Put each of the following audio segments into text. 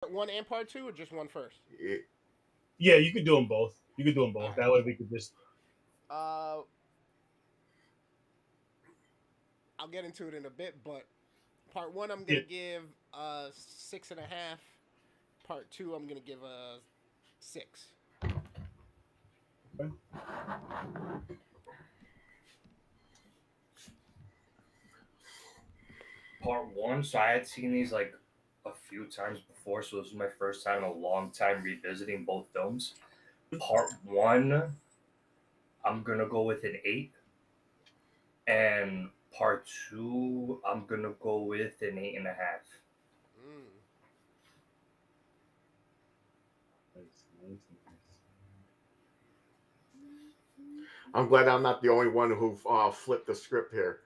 Part one and part two, or just one first? It, Yeah, you could do them both. You could do them All both. right. That way we could just. Uh, I'll get into it in a bit, but part one I'm Yeah. gonna give a 6.5. Part two I'm gonna give a 6. Okay. Part one. So I had seen these like a few times before, so this was my first time in a long time revisiting both films. Part one, I'm gonna go with an 8, and part two, I'm gonna go with an 8.5. Mm. Nice, nice, I'm glad I'm not the only one who flipped the script here.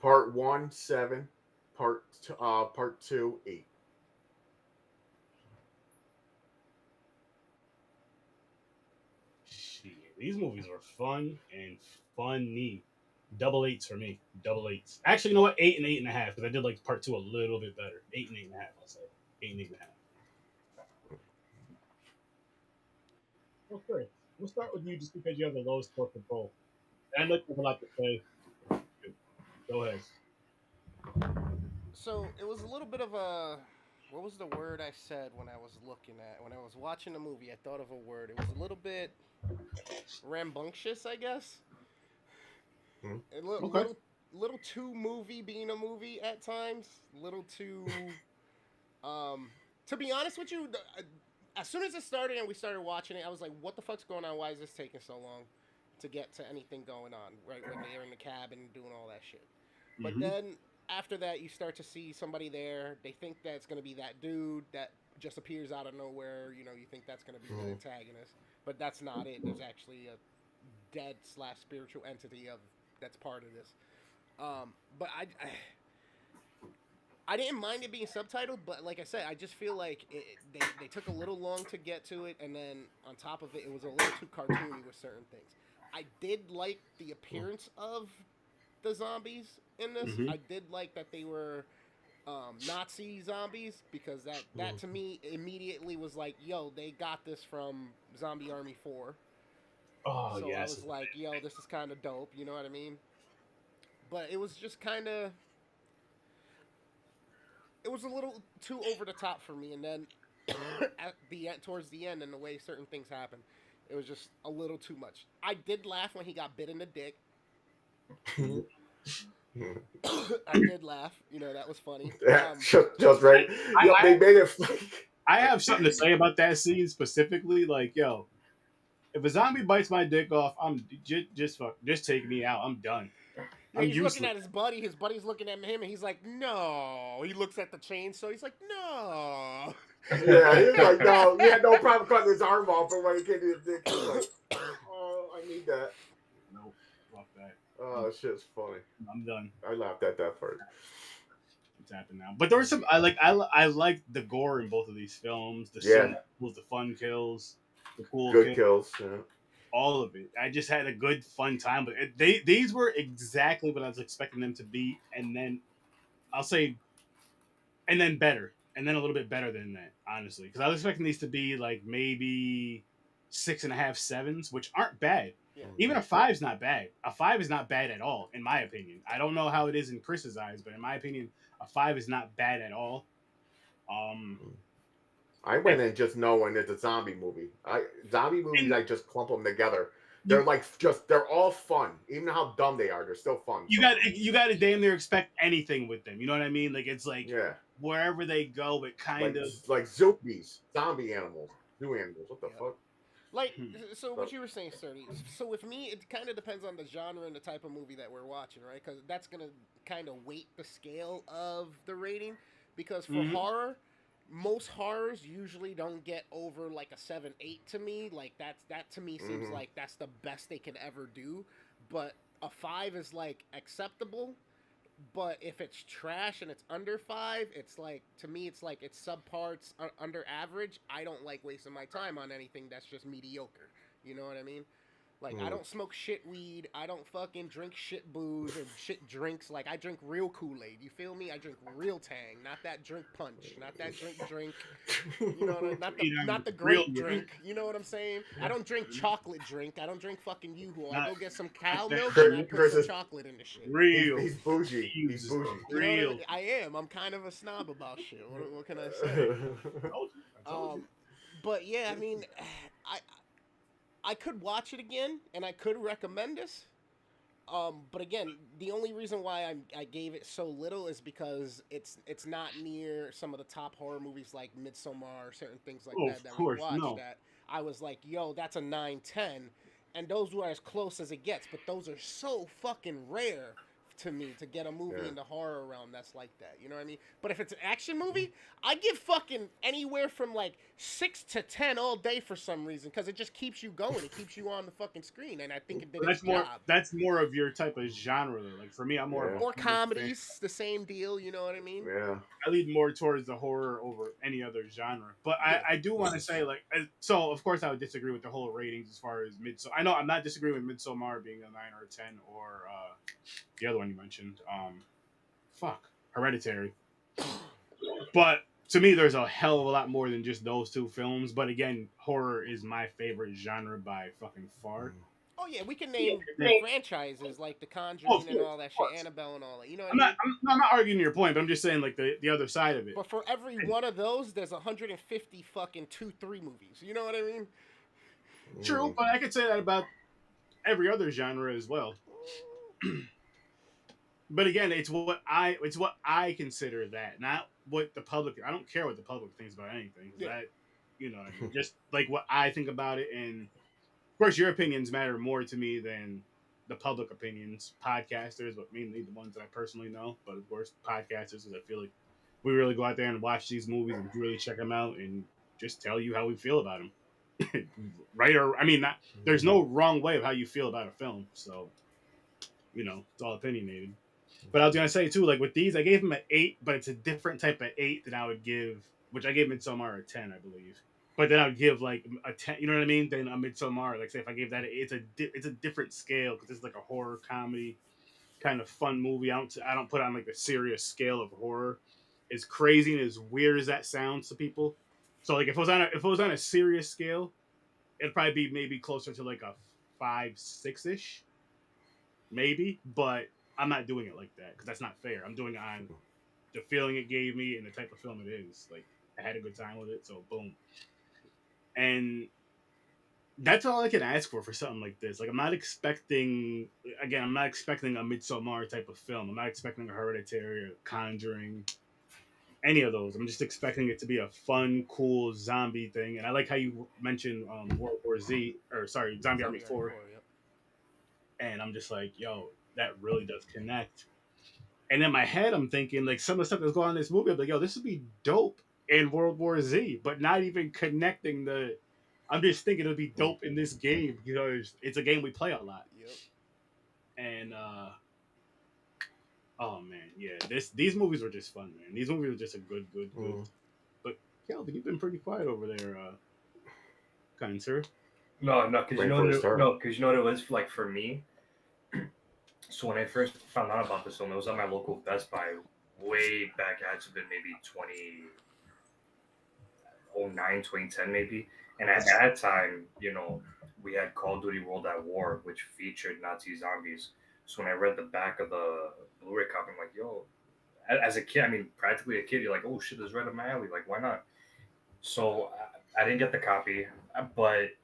Part one, 7. Part two, 8. Shit, these movies were fun and funny. Double eights for me. Double eights. Actually, you know what? 8 and 8.5 because I did like part two a little bit better. 8 and 8.5. I'll say 8 and 8.5. Okay, we'll start with you just because you have the lowest score control. And I look have a lot to say. Go ahead. So it was a little bit of a, what was the word I said when I was looking at, when I was watching the movie? I thought of a word. It was a little bit rambunctious, I guess. Hmm? A Okay. little too movie being a movie at times. Little too. Um, to be honest with you, as soon as it started and we started watching it, I was like, "What the fuck's going on? Why is this taking so long to get to anything going on?" Right when they're in the cabin doing all that shit. But Mm-hmm. then after that, you start to see somebody there. They think that it's gonna be that dude that just appears out of nowhere. You know, you think that's gonna be the Hmm. antagonist, but that's not it. There's actually a dead slash spiritual entity of that's part of this. But I didn't mind it being subtitled, but like I said, I just feel like they took a little long to get to it, and then on top of it, it was a little too cartoony with certain things. I did like the appearance of the zombies in this. Mm-hmm. I did like that they were Nazi zombies because that to me immediately was like, yo, they got this from Zombie Army 4. Oh So I yes. was like, yo, this is kind of dope. You know what I mean? But it was just kind of, it was a little too over the top for me. And then at the end, towards the end, and the way certain things happen, it was just a little too much. I did laugh when he got bit in the dick. I did laugh. You know, that was funny. That's just right. I, Yo, I they made it. I have something to say about that scene specifically. Like, yo, if a zombie bites my dick off, I'm just fuck, just take me out. I'm done. Yeah, I'm he's looking useless. at his buddy. His buddy's looking at him, and he's like, "No." He looks at the chainsaw. He's like, "No." Yeah, he was like, no, he had no problem cutting his arm off, but when he came to his dick, he was like, oh, I need that. Nope, fuck that. I'm, Oh, shit's funny. I'm done. I laughed at that part. It's happened now. But there was some I like the gore in both of these films. The Yeah, silly kills, the fun kills, the cool good kills, kills. Yeah. all of it. I just had a good fun time. But these were exactly what I was expecting them to be, and then I'll say, and then better, and then a little bit better than that, honestly, because I was expecting these to be like maybe 6.5 sevens, which aren't bad. Yeah. Even a five's not bad. A five is not bad at all, in my opinion. I don't know how it is in Chris's eyes, but in my opinion, a five is not bad at all. Um, I and, went in just knowing it's a zombie movie. Zombie movies, and I just clump them together. They're you like they're all fun. Even how dumb they are, they're still fun somehow. you got to damn near expect anything with them. You know what I mean? Like it's like Yeah, wherever they go, it kind of. like zombies, zombie animals, zoo animals. What the Yeah. fuck? Like, Hmm. so what But you were saying, Sturdy. So with me, it kind of depends on the genre and the type of movie that we're watching, right? Because that's gonna kind of weight the scale of the rating. Because for Hmm. horror, most horrors usually don't get over like a 7, 8 to me. Like that to me seems mm-hmm. like that's the best they can ever do. But a 5 is like acceptable. But if it's trash and it's under 5, it's like, to me it's like it's subparts under average. I don't like wasting my time on anything that's just mediocre. You know what I mean? Like, I don't smoke shit weed. I don't fucking drink shit booze or shit drinks. Like, I drink real Kool-Aid. You feel me? I drink real Tang, not that drink punch, not that drink. You know what I mean? Not the Real grape drink. You know what I'm saying? I don't drink chocolate drink. I don't drink fucking Yoo-Hoo. I go get some cow milk and I put some chocolate in the shit. Real. He's bougie. He's bougie. You know Real. what I am. I'm kind of a snob about shit. What can I say? I told you. But yeah, I mean, I could watch it again, and I could recommend this. But again, the only reason why I gave it so little is because it's not near some of the top horror movies like Midsommar or certain things like that Of course, we watched. no. That I was like, yo, that's a 9/10, and those were as close as it gets. But those are so fucking rare to me to get a movie in the horror realm that's like that. You know what I mean? But if it's an action movie, I give fucking anywhere from like 6 to 10 all day for some reason, because it just keeps you going. It keeps you on the fucking screen, and I think it did its job. That's more of your type of genre though. Like for me, I'm more of a or comedies, the same deal. You know what I mean? Yeah. I lean more towards the horror over any other genre. But I do want to say, like, so of course I would disagree with the whole ratings as far as Midsommar. I know I'm not disagreeing with Midsommar being a 9 or a 10 or the other one you mentioned, Hereditary. But to me, there's a hell of a lot more than just those two films. But again, horror is my favorite genre by fucking far. Oh yeah, we can name franchises like The Conjuring and all that shit, Annabelle and all that. You know what I mean? I'm not arguing your point, but I'm just saying like the other side of it. But for every one of those, there's 150 fucking 2-3 movies. You know what I mean? True, but I could say that about every other genre as well. But again, it's what I consider that, not what the public. I don't care what the public thinks about anything. Yeah. That, you know, just like what I think about it, and of course, your opinions matter more to me than the public opinions. Podcasters, but mainly the ones that I personally know. But of course, podcasters, because I feel like we really go out there and watch these movies and really check them out and just tell you how we feel about them. Right? Or I mean, not. There's no wrong way of how you feel about a film. So, you know, it's all opinionated. But I was gonna say too, like with these, I gave them an 8, but it's a different type of 8 than I would give, which I gave Midsommar a 10, I believe. But then I would give like a 10, you know what I mean? Then a Midsommar, like say if I gave that, it's a different scale because it's like a horror comedy kind of fun movie. I don't put on like the serious scale of horror. As crazy and as weird as that sounds to people. So like if it was on a serious scale, it'd probably be maybe closer to like a 5-6 ish, maybe. But I'm not doing it like that because that's not fair. I'm doing it on the feeling it gave me and the type of film it is. Like I had a good time with it, so boom. And that's all I can ask for something like this. Like I'm not expecting a Midsommar type of film. I'm not expecting a Hereditary or Conjuring, any of those. I'm just expecting it to be a fun, cool zombie thing. And I like how you mentioned World War Z, or sorry, Zombie Army 4. Yep. And I'm just like, yo, that really does connect. And in my head, I'm thinking, like, some of the stuff that's going on in this movie, I'm like, yo, this would be dope in World War Z, but not even connecting the... I'm just thinking it would be dope in this game because it's a game we play a lot. Yep. And, oh, man, yeah, these movies were just fun, man. These movies were just a good. But, Kelvin, you've been pretty quiet over there, kind sir. No, because you know what it was like for me. So when I first found out about this film, it was at my local Best Buy way back. It had to have been maybe 2009, 2010 maybe. And at that time, you know, we had Call of Duty World at War, which featured Nazi zombies. So when I read the back of the Blu-ray copy, I'm like, yo, as a kid, I mean, practically a kid, you're like, oh shit, this is right up my alley. Like, why not? So I didn't get the copy, but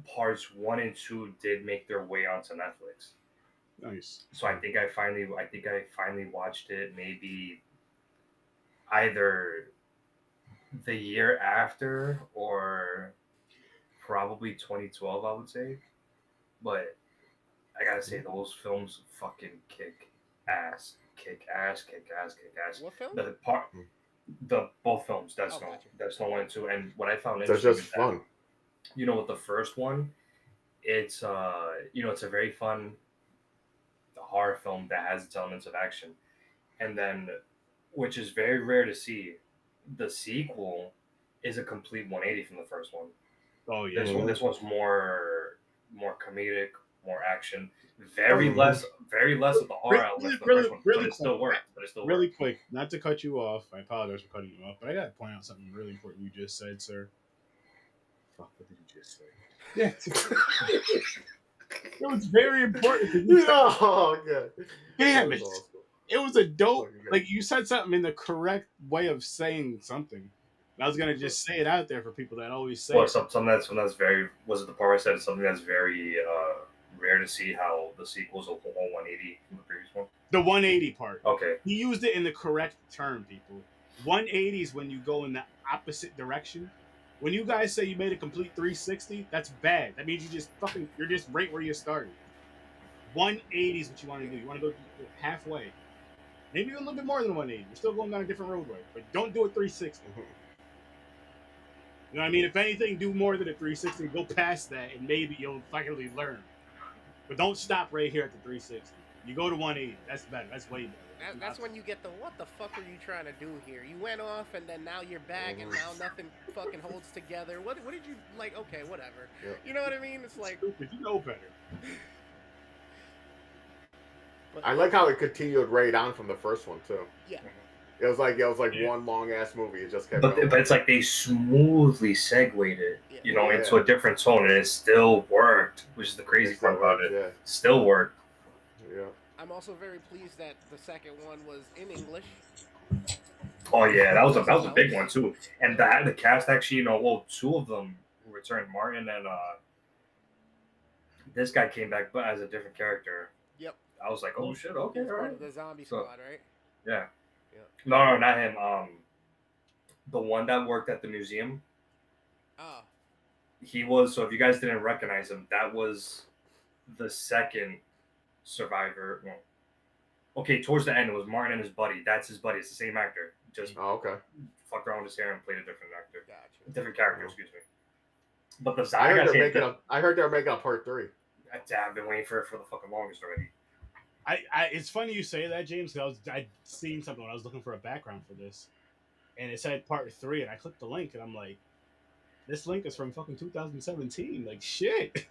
parts 1 and 2 did make their way onto Netflix. Nice. So I think I finally watched it maybe either the year after or probably 2012, I would say. But I gotta say, those films fucking kick ass. What film? Both films. That's gotcha. Dead Snow 1 and 2. And what I found That's interesting just fun. You know, with the first one, it's it's a very fun horror film that has its elements of action, and then, which is very rare to see, the sequel is a complete 180 from the first one. Oh yeah. This one's more more comedic, more action. Very less of the horror elements in the Really, first one, really but it still quick. worked. But it still Really worked. quick, not to cut you off. I apologize for cutting you off, but I gotta point out something really important you just said, sir. Fuck, what did you just say? Yeah, it was very important. 'cause you said- Oh, good. Damn That it! was awesome. It was a dope. Fucking good. Like you said something in the correct way of saying something. And I was gonna just say it out there for people that always say. Well, it. something that's very was it the part where I said something that's very rare to see how the sequels of 180 from the previous one. The 180 part. Okay, He used it in the correct term, people. 180 is when you go in the opposite direction. When you guys say you made a complete 360, that's bad. That means you're just right where you started. 180 is what you want to do. You want to go halfway. Maybe a little bit more than 180. You're still going down a different roadway, but don't do a 360. You know what I mean? If anything, do more than a 360. Go past that, and maybe you'll finally learn. But don't stop right here at the 360. You go to 180. That's better. That's way better. That's when you get the what the fuck are you trying to do here? You went off and then now you're back and now nothing fucking holds together. What did you like? Okay, whatever. Yeah. You know what I mean? It's like Stupid. You know better. but, I like how it continued right on from the first one too. Yeah. It was like Yeah. one long ass movie. It just kept but going. it's like they smoothly segued it, you know, Yeah. into a different tone, and it still worked, which is the crazy part about it. Yeah. Still worked. Yeah. I'm also very pleased that the second one was in English. Oh yeah, that was a big one too. And the cast actually, you know, well, two of them returned. Martin and this guy came back, but as a different character. Yep. I was like, oh shit, okay, He's all part right. of the zombie So- squad, right? Yeah. Yeah. No, not him. The one that worked at the museum. Oh, He was. So if you guys didn't recognize him, that was the second survivor. Well, okay, towards the end, it was Martin and his buddy. That's his buddy. It's the same actor. Just Oh, okay. fucked around with his hair and played a different actor, gotcha. different character. Excuse me. But the I zombie. heard they're making I heard they're making a part 3. I've been waiting for it for the fucking longest already. It's funny you say that, James, because I'd seen something when I was looking for a background for this, and it said part 3, and I clicked the link, and I'm like, this link is from fucking 2017. Like, shit.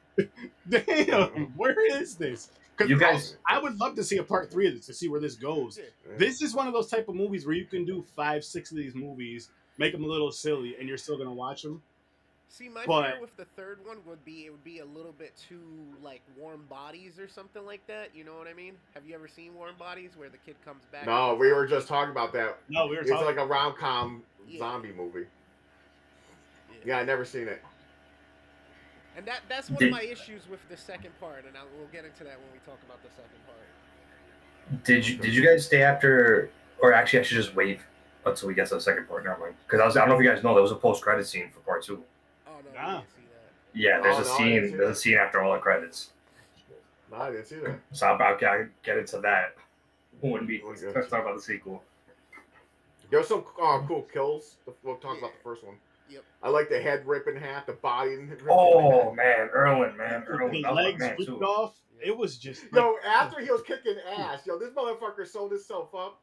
Damn, where is this? You guys, I would love to see a part 3 of this to see where this goes. Yeah. Yeah. This is one of those type of movies where you can do 5-6 of these movies, make them a little silly, and you're still gonna watch them. See, my But- fear with the third one would be it would be a little bit too like Warm Bodies or something like that. You know what I mean? Have you ever seen Warm Bodies where the kid comes back? No, we were just talking about that. No, we were It's talking. like a rom-com Yeah. zombie movie. Yeah. Yeah, I never seen it. And that's one of Did- my issues with the second part, and we'll get into that when we talk about the second part. did you guys stay after, or actually, I should just wait until we get to the second part. Never mind, because I don't know if you guys know there was a post-credit scene for part 2. Oh no, Nah. we didn't see that. Yeah, there's Oh, a no, I scene. didn't see There's a that. scene after all the credits. No, I didn't see that. So I'll get into that when we Oh, talk good. about the sequel. There's some cool kills. We'll talk about the first one. Yep. I like the head rip in half, the body ripped in Oh half. man, Erwin, the that was my legs man ripped too. off. It was just like, Yo, after he was kicking ass, this motherfucker sold himself up.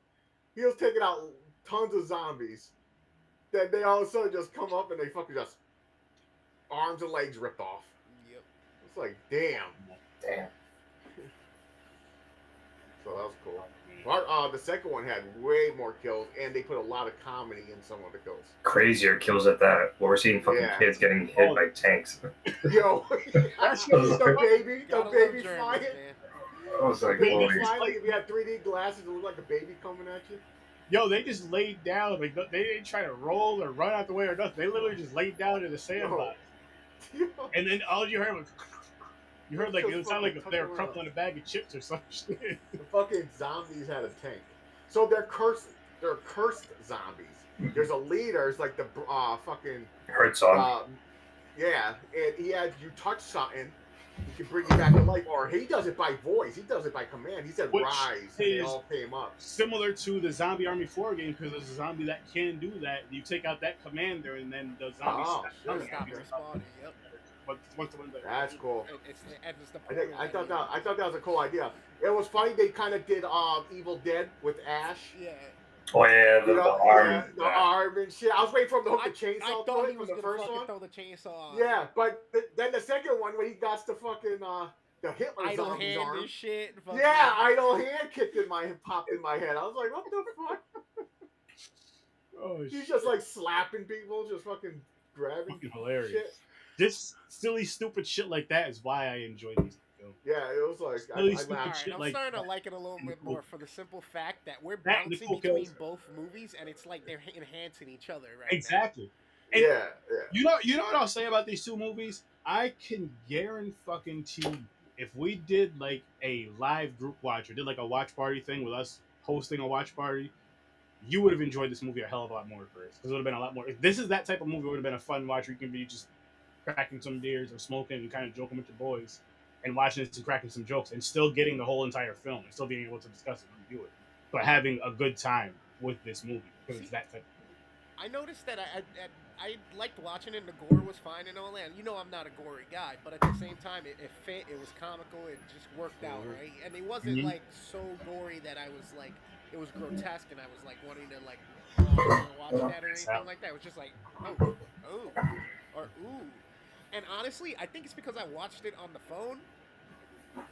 He was taking out tons of zombies. Then they all of a sudden just come up and they fucking just arms and legs ripped off. Yep. It's like, damn. Damn. So that was cool. The second one had way more kills, and they put a lot of comedy in some of the kills. Crazier kills at that. Where we're seeing fucking Yeah. kids getting hit Oh. by tanks. Yo, the baby Gotta love flying. Germans, man. I was like, Baby holy. flying, like if you had 3D glasses, it looked like a baby coming at you. yo, they just laid down. Like they didn't try to roll or run out the way or nothing. They literally just laid down in the sandbox. Yo. And then all you heard was, you heard like it Just sounded like fucking they were tuck crumpling a bag of chips or some shit. The fucking zombies had a tank. So they're cursed. They're cursed zombies. There's a leader. It's like the fucking Herzog. yeah. And he had you touch something, he can bring you back to life. Or he does it by voice. He does it by command. He said Which rise, and they is- all came up. Similar to the Zombie Army 4 game, because there's a zombie that can do that. You take out that commander, and then the zombies Oh, stop shit. coming Stop at you. respawning. Yep. Once the window. That's cool. It's the I thought that was a cool idea. It was funny they kind of did Evil Dead with Ash. Yeah. Oh yeah, You the know, arm. yeah, the arm and shit. I was waiting for him to hook I the chainsaw thought to he it was from the gonna first fucking one. throw the chainsaw on. Yeah, but then the second one when he got the fucking the Hitler Idle zombie's hand arm. and shit. Fucking, Yeah, idle hand popped in my head. I was like, what the fuck? Oh, He's just like slapping people, just fucking grabbing fucking hilarious. shit. This silly, stupid shit like that is why I enjoy these films. Yeah, it was like Silly, I stupid All right, laughed. shit I'm like starting to that. like it a little And bit the cool- more for the simple fact that we're That and the bouncing cool between kills. both movies, and it's like they're enhancing each other right Exactly. And Yeah, yeah. you know what I'll say about these two movies? I can guarantee fucking you, if we did like a live group watch or did like a watch party thing with us hosting a watch party, you would have enjoyed this movie a hell of a lot more, Chris. Because it would have been a lot more. If this is that type of movie, it would have been a fun watch where you can be just cracking some beers or smoking and kind of joking with your boys and watching this and cracking some jokes and still getting the whole entire film and still being able to discuss it and review it, but having a good time with this movie because it's that type of movie. I noticed that I liked watching it, and the gore was fine and all that. You know, I'm not a gory guy, but at the same time, it fit. It was comical. It just worked out, right? And it wasn't Mhm. like so gory that I was like, it was grotesque, and I was like wanting to like watch that or anything like that. It was just like, oh, or ooh. And honestly, I think it's because I watched it on the phone.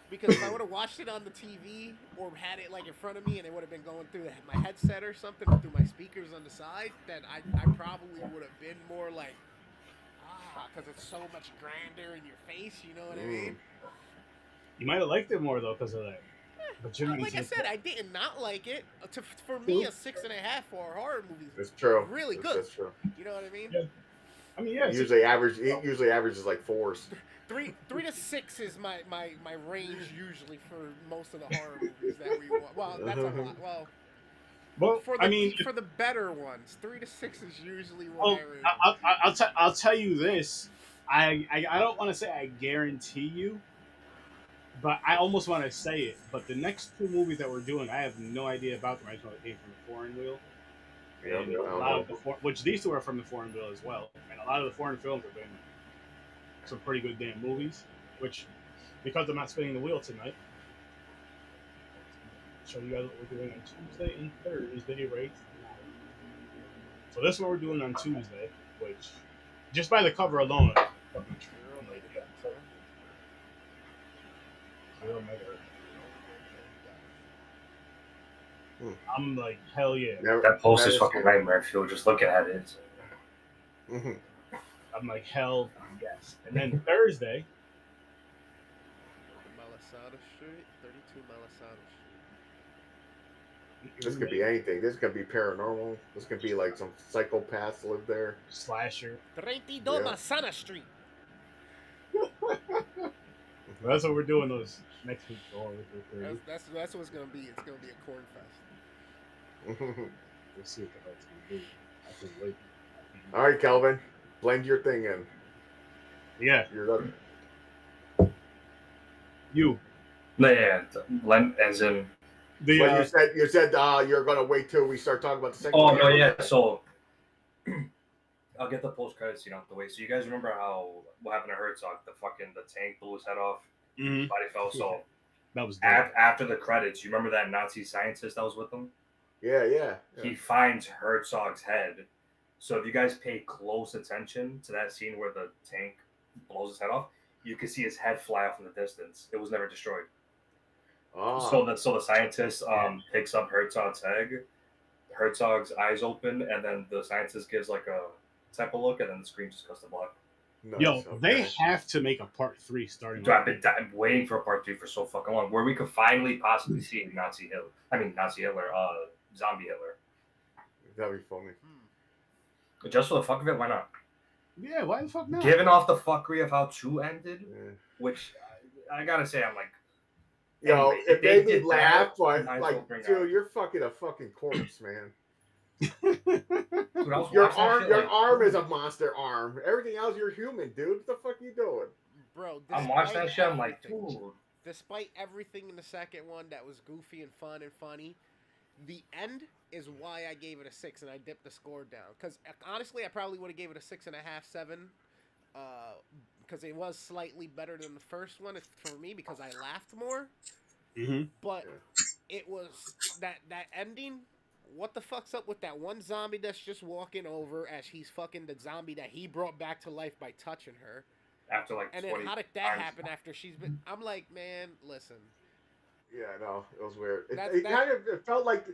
Because if I would have watched it on the TV or had it like in front of me and it would have been going through my headset or something or through my speakers on the side, then I probably would have been more like, because it's so much grander in your face, you know what I mean? You might have liked it more though because of that. But you Like I said, I did not like it. For me, a 6.5 for a horror movie It's is true. really good. That's true. You know what I mean? Yeah. I mean, yeah, It usually averages like 4s. 3 to 6 is my range usually for most of the horror movies that we watch. Well, that's a lot. Well, well, I mean, for the better ones, 3 to 6 is usually oh, what I range. I'll tell you this. I don't want to say I guarantee you, but I almost want to say it. But the next two movies that we're doing, I have no idea about them. I just know they came from the Foreign Wheel. And a lot of which these two are from the Foreign Wheel as well. And a lot of the foreign films have been some pretty good damn movies. Which, because I'm not spinning the wheel tonight, I'll show you guys what we're doing on Tuesday and Thursday, right? So this is what we're doing on Tuesday, which just by the cover alone, I'm like, hell yeah. That post is fucking nightmare fuel. Just looking at it. Mm-hmm. I'm like, hell yes. And then Thursday, Malasada Street, 32 Malasada Street. This could be anything. This could be paranormal. This could be like some psychopaths live there. Slasher. 32 Yeah. Masana Street. That's what we're doing those next week. That's what it's gonna be. It's gonna be a corn fest. We'll see what the hell's gonna be. I can wait. All right, Kelvin, blend your thing in. Yeah, You're done. you. Yeah, as in. The Well, you said you're gonna wait till we start talking about the second. Oh one. no, yeah. So I'll get the post credit scene out the way. So you guys remember what happened to Herzog? The tank blew his head off. Mhm. Body fell. So That was dope. after the credits, you remember that Nazi scientist that was with him? Yeah. He finds Herzog's head. So if you guys pay close attention to that scene where the tank blows his head off, you can see his head fly off in the distance. It was never destroyed. Oh. So the scientist picks up Herzog's head. Herzog's eyes open, and then the scientist gives like a type of look, and then the screen just goes to black. Nice, Yo, okay. they have to make a part 3 starting. Dude, I've been waiting for a part 3 for so fucking long, where we could finally possibly see Nazi Hitler, zombie Hitler. That'd be funny. Just for the fuck of it, why not? Yeah, why the fuck not? Given off the fuckery of how 2 ended, Yeah. which I gotta say, I'm like, Yo, anyway, it they made me did that, laugh, but might as well like, bring dude, out- you're fucking a fucking corpse, man. dude, I was Your watching that shit, your like, arm is a monster arm. Everything else, you're human, dude. What the fuck are you doing? Bro, I'm watching that despite shit. I'm like, everything- dude. Despite everything in the second one that was goofy and fun and funny, the end is why I gave it a 6 and I dipped the score down. Because honestly, I probably would have gave it a 6.5, 7. Because it was slightly better than the first one for me because I laughed more. Mm-hmm. But it was that ending what the fuck's up with that one zombie that's just walking over as he's fucking the zombie that he brought back to life by touching her? After like And 20 then how did that times. happen after she's been? I'm like, man, listen. Yeah, no, it was weird. It, That's- it kind of it felt like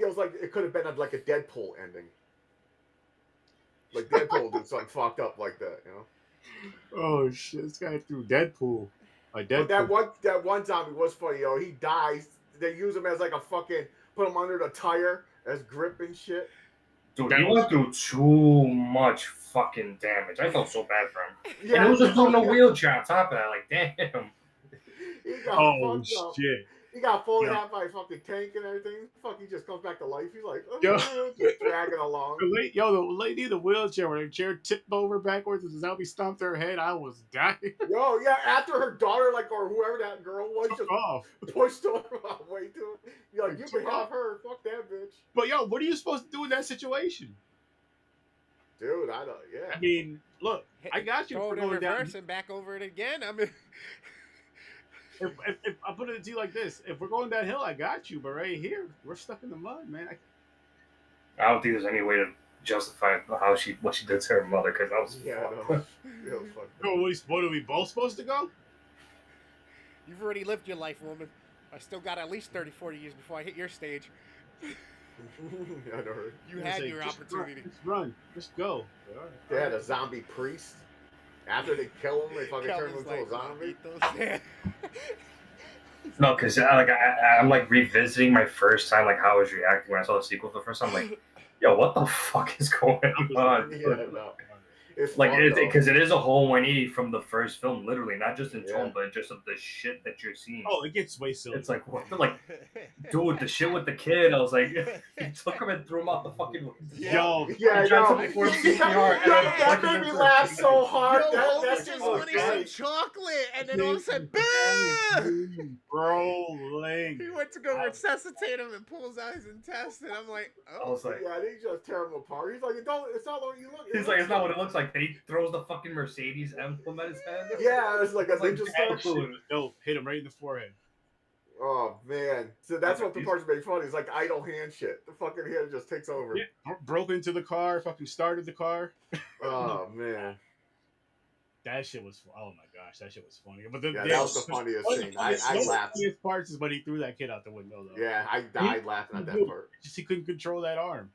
it was like it could have been like a Deadpool ending. Like Deadpool did something fucked up like that, you know. Oh shit! This guy threw Deadpool. Like But Deadpool. that one zombie was funny, yo. He dies. They use him as like a fucking put him under the tire as grip and shit. Dude, That he was- went through too much fucking damage. I felt so bad for him. Yeah, And it was just doing a yeah. wheelchair on top of that. Like, damn. He got Oh fucked up. shit! He got fully Yeah. out by a fucking tank and everything. Fuck, he just comes back to life. He's like, oh, Yo. just dragging along. The lady in the wheelchair, where the chair tipped over backwards and the zombie stomped her head, I was dying. Yo, yeah, after her daughter, like, or whoever that girl was, Took just off. pushed her away to it. You're like, you Took can have off. her. Fuck that bitch. But yo, what are you supposed to do in that situation? Dude, I don't, yeah. I mean, look, I got you Throw for it in going down. reverse and back over it again. I mean, If I put it to you like this, if we're going downhill, I got you. But right here, we're stuck in the mud, man. I don't think there's any way to justify what she did to her mother because I was Yeah, fucked. no. It was fucked Oh, what are we both supposed to go? you've already lived your life, woman. I still got at least 30, 40 years before I hit your stage. I know. You I'm had gonna your say, just opportunity. Just run. Just go. All right. They had a zombie priest. After they kill him, they fucking turn him Kelvin's into a zombie. "Eat those sand." No, because I'm like revisiting my first time, like how I was reacting when I saw the sequel for the first time. Like, yo, what the fuck is going on? Yeah, no. It's Like, fun, though. because it is a whole 180 from the first film, literally, not just in Yeah. tone, but just of the shit that you're seeing. Oh, it gets way silly. It's like, what the, like, dude, the shit with the kid, I was like, he took him and threw him out the fucking. Yo, Yeah, He tried yo. to perform CPR, and Yo, then that fucking made me into laugh a so freaking- hard. Yo, That Homer shit just was wanted some great. chocolate, and then all of a sudden, boom! Rolling. He went to go Wow. resuscitate him and pulls out his intestine. I'm like, I oh. was like, Yeah, they just tear him apart. He's like, it's not what you look. he's like, it's not what it looks like. Then he throws the fucking Mercedes emblem at his head. Yeah, it's like a It's like ninja dad star. food. No, hit him right in the forehead. Oh man, so that's what the parts that made funny. It's like idle hand shit. The fucking hand just takes over. Yeah, broke into the car, fucking started the car. Oh man, That shit was, oh my gosh, that shit was funny. But the, yeah, the- that was the funniest one of scene. the I funniest laughed. parts is when he threw that kid out the window, though. Yeah, I died laughing at that part. Just he couldn't control that arm.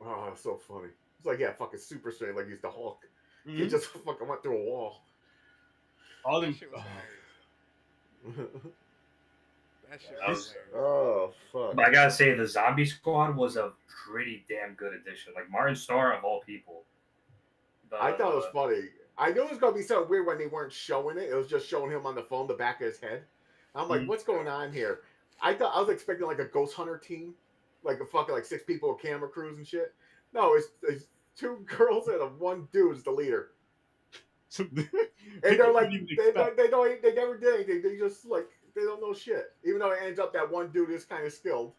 Oh, that's so funny. It's like, yeah, fucking super strength, like he's the Hulk. He Mhm. just fucking went through a wall. All That them. shit was hilarious. That shit That was was- hilarious. Oh fuck. But I gotta say, the Zombie Squad was a pretty damn good addition. Like Martin Starr of all people. I thought it was funny. I knew it was gonna be so weird when they weren't showing it. It was just showing him on the phone, the back of his head. I'm like, Mhm. what's going on here? I was expecting like a ghost hunter team, like a fucking like 6 people with camera crews and shit. No, it's 2 girls and one dude's the leader. And they're like, they never did anything. They just like they don't know shit. Even though it ends up that one dude is kind of skilled.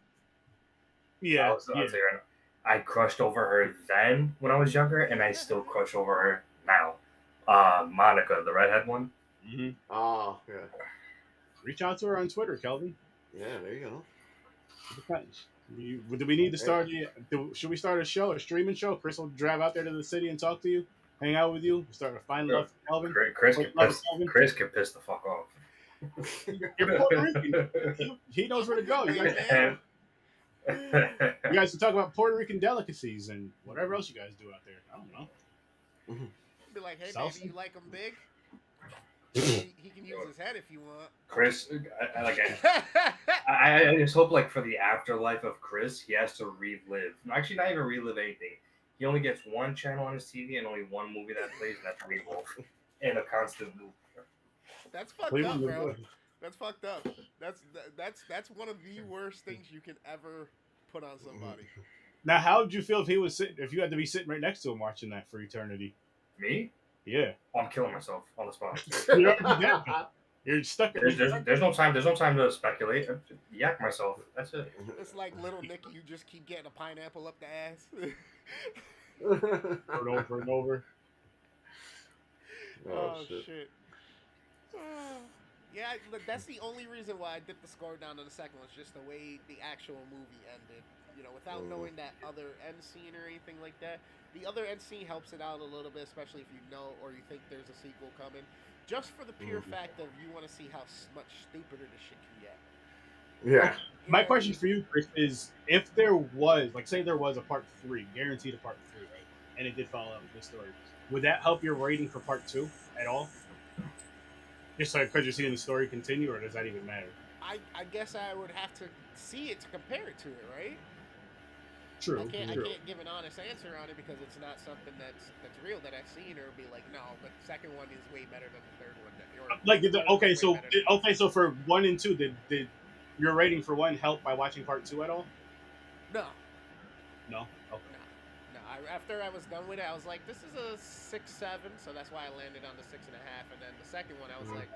yeah, I was there. I crushed over her then when I was younger, and I still crush over her now. Monica, the redhead one. hmm Oh yeah, Reach out to her on Twitter, Kelvin. yeah. There you go. Do we need to start? Should we start a show, a streaming show? Chris will drive out there to the city and talk to you, hang out with you, start to find love for Kelvin. Chris Find can love piss, for Kelvin. Chris can piss the fuck off. You're Puerto Rican. He knows where to go. You guys, you guys can talk about Puerto Rican delicacies and whatever else you guys do out there. I don't know. Be like, hey, Salsa? baby, you like him big? He can use his head if you want. Chris, I just hope like for the afterlife of Chris, he has to relive. No, actually, not even relive anything. He only gets one channel on his TV and only one movie that plays, and that's Revolve, in a constant loop. That's fucked Cleveland up, was bro. good. That's fucked up. That's one of the worst things you can ever put on somebody. Now, how would you feel if he was sitting? If you had to be sitting right next to him watching that for eternity? Me? Yeah, Oh, I'm killing myself on the spot. You're already dead. You're stuck. There's no time. There's no time to speculate. I just yak myself. That's it. It's like little Nicky, you just keep getting a pineapple up the ass. Over and over and over. Oh, shit. Yeah, look, that's the only reason why I dipped the score down to the second one. Was just the way the actual movie ended. you know, without Mm. knowing that other end scene or anything like that. The other end scene helps it out a little bit, especially if you know or you think there's a sequel coming. Just for the pure Mhm. fact of you want to see how much stupider the shit can get. Yeah. You My know what I question mean? for you, Chris, is if there was, like, say there was a part three, guaranteed a part three, right? And it did follow up with this story, would that help your rating for part two at all? Just like because you're seeing the story continue, or does that even matter? I guess I would have to see it to compare it to it, right? I True, can't I true. can't give an honest answer on it because it's not something that's real that I've seen or be like, no, but the second one is way better than the third one. Or Like, the third one okay, is way so better than the okay, so for one and two, did your rating for one help by watching part two at all? No, No. Okay. no, no. After I was done with it, I was like, this is a 6-7, so that's why I landed on the 6.5. And then the second one, I was Mhm. like,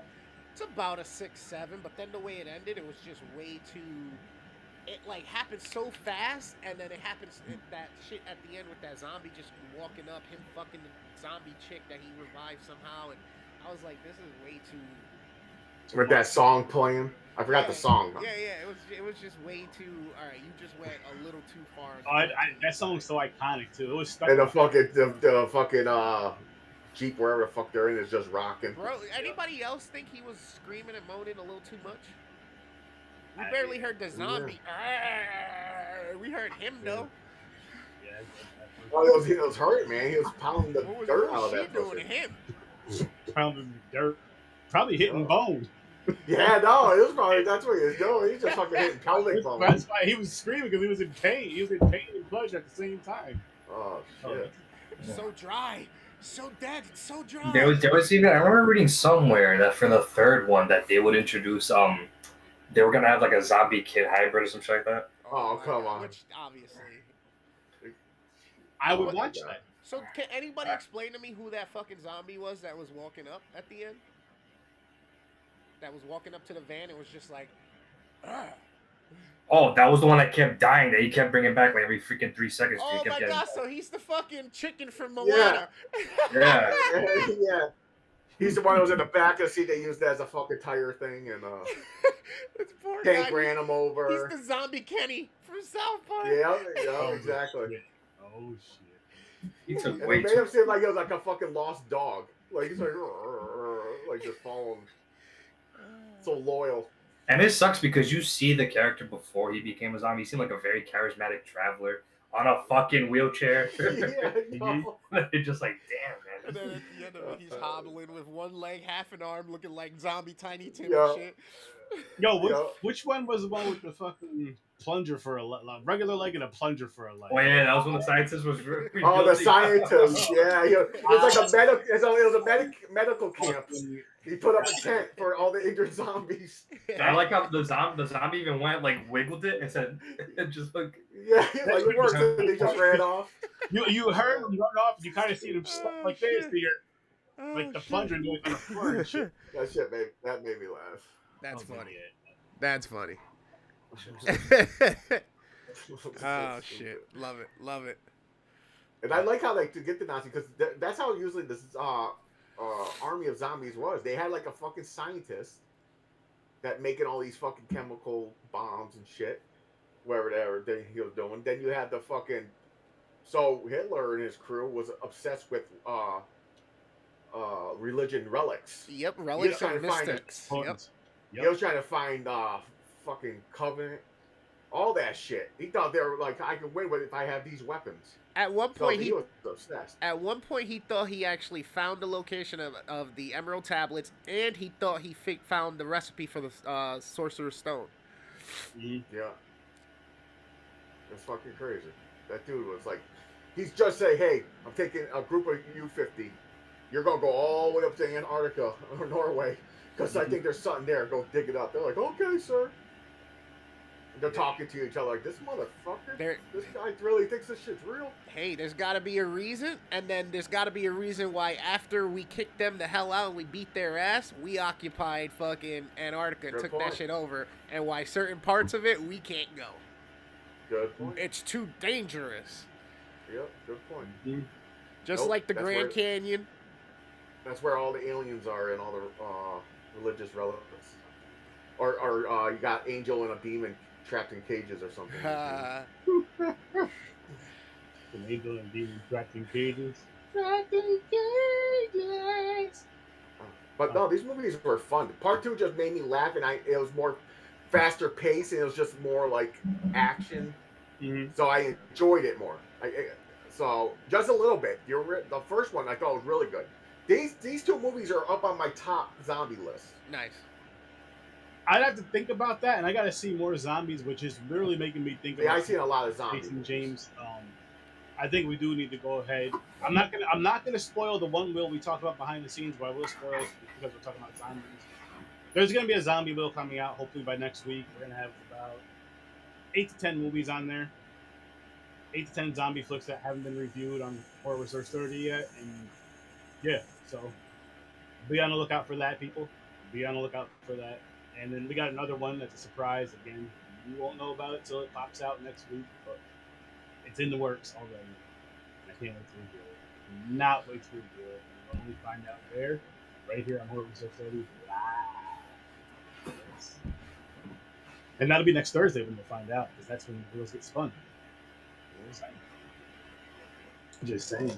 it's about a 6-7. But then the way it ended, it was just way too. It like happened so fast, and then it happens that shit at the end with that zombie just walking up, him fucking the zombie chick that he revived somehow, and I was like, this is way too. With that song playing. I forgot the song. Yeah, yeah. It was just way too. All right, you just went a little too far. In the Oh, cartoon that song's so iconic too. It was stuck. And in the my head. fucking the fucking Jeep wherever the fuck they're in is just rocking. Bro, anybody else think he was screaming and moaning a little too much? We I- barely heard the zombie. We heard him though. Yeah, Oh, he was hurt, man. He was pounding the What dirt was out of she that doing to pussy. him? pounding the dirt, probably hitting Yeah. bone. Yeah, no, it was probably that's what he was doing. He's just fucking hitting pelvic bones. That's why he was screaming, because he was in pain. He was in pain and pleasure at the same time. Oh shit. So dry, so dead, so dry. There was even I remember reading somewhere that for the third one that they would introduce they were gonna have like a zombie kid hybrid or some shit like that. Oh, my come God, on. Which obviously. I would Oh my watch God. that. So can anybody explain to me who that fucking zombie was that was walking up at the end? That was walking up to the van and was just like, "Ugh." Oh, that was the one that kept dying. That he kept bringing back like every freaking 3 seconds. Oh he kept my getting- God! So he's the fucking chicken from Moana. Yeah. Yeah. He's the one that was in the back of the seat. They used that as a fucking tire thing, and This poor Tank guy. ran him over. He's the zombie Kenny from South Park. Yeah, exactly. Shit. Oh shit. He took And way they made too. him seem like he was like a fucking lost dog. Like he's like just following, so loyal. And it sucks because you see the character before he became a zombie. He seemed like a very charismatic traveler on a fucking wheelchair. Yeah, no. It's just like, damn, And then man. at the end of it, he's hobbling with one leg, half an arm, looking like zombie Tiny Tim Yeah. and shit. Yo, Yeah. which one was the one with the fucking plunger for a regular leg and a plunger for a leg? Oh yeah, that was when the scientist was. Oh, the scientist. Yeah, it was like a medical camp. Fucking- He put up a tent for all the injured zombies. I like how the zombie even went like wiggled it and said, it just like. Yeah, like it works. And they just ran off. You heard him run off. You kind of see them stop Oh, like this. shit. To your, Oh, like the shit. plunger doing on the floor and shit. That shit made me laugh. That's Oh, funny. yeah. That's funny. Oh shit! Love it, love it. And I like how like to get the Nazi because that's how usually this army of zombies was. They had like a fucking scientist that making all these fucking chemical bombs and shit, whatever he was doing. Then you had the fucking Hitler and his crew was obsessed with religion relics. Yep, relics trying and to find it. mystics. Yep. He was trying to find fucking Covenant, all that shit. He thought they were like, I can win with if I have these weapons. At one So point, he was obsessed. At one point, he thought he actually found the location of the Emerald Tablets, and he thought he found the recipe for the Sorcerer's Stone. Mhm. Yeah. It's fucking crazy. That dude was like, he's just saying, hey, I'm taking a group of U-50. You're going to go all the way up to Antarctica or Norway because I think there's something there. Go dig it up. They're like, okay, sir. And they're talking to each other like, this motherfucker, this guy really thinks this shit's real. Hey, there's got to be a reason, and then there's got to be a reason why after we kicked them the hell out and we beat their ass, we occupied fucking Antarctica and Good took point. that shit over, and why certain parts of it we can't go. Good point. It's too dangerous. Yep, good point. Mhm. Just Nope, like the that's Grand where- Canyon. That's where all the aliens are and all the religious relics. Or you got Angel and a demon trapped in cages or something. An angel and demon trapped in cages. Trapped in cages. But no, these movies were fun. Part 2 just made me laugh, and it was more faster paced, and it was just more like action. Mm-hmm. So I enjoyed it more. So just a little bit. The first one I thought was really good. These two movies are up on my top zombie list. Nice. I'd have to think about that, and I got to see more zombies, which is literally making me think Yeah, about. I've seen a lot of zombies. Jason James. I think we do need to go ahead. I'm not gonna spoil the one wheel we talked about behind the scenes, but I will spoil it because we're talking about zombies. There's gonna be a zombie wheel coming out hopefully by next week. We're gonna have about 8 to 10 movies on there. 8 to 10 zombie flicks that haven't been reviewed on Horror Research 30 yet, and yeah, so be on the lookout for that, people. Be on the lookout for that. And then we got another one that's a surprise. Again, you won't know about it till it pops out next week, but it's in the works already. I can't wait to review it. Not wait to review it. We'll only find out there, right here on Horror Research 30 live. Yes. And that'll be next Thursday when we'll find out, because that's when the wheels get spun. Just saying.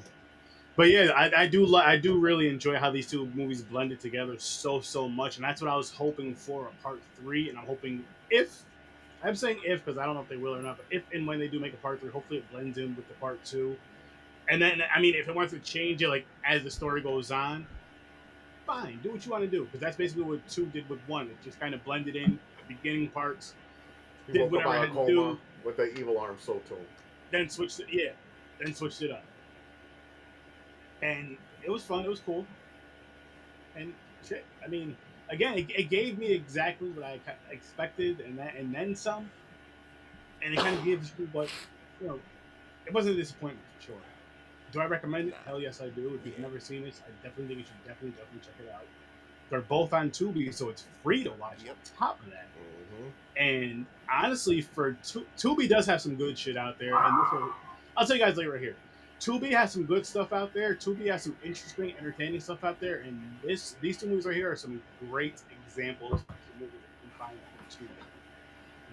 But yeah, I do really enjoy how these two movies blended together so much, and that's what I was hoping for a part 3. And I'm hoping I'm saying if because I don't know if they will or not, but if and when they do make a part 3, hopefully it blends in with the part 2. And then I mean, if it wants to change it like as the story goes on, fine, do what you want to do, because that's basically what 2 did with 1. It just kind of blended in the beginning parts, did whatever it had to do with the evil arm soul tone. Then switched it up. And it was fun. It was cool. And shit, I mean, again, it gave me exactly what I expected, and then some. And it kind of gives you what, it wasn't a disappointment for sure. Do I recommend it? Hell yes, I do. If you've never seen this, I definitely think you should definitely check it out. They're both on Tubi, so it's free to watch. On top of that, and honestly, for Tubi does have some good shit out there. And I'll tell you guys later right here. Tubi has some good stuff out there. Tubi has some interesting, entertaining stuff out there, and these two movies right here are some great examples of movies that you can find on Tubi.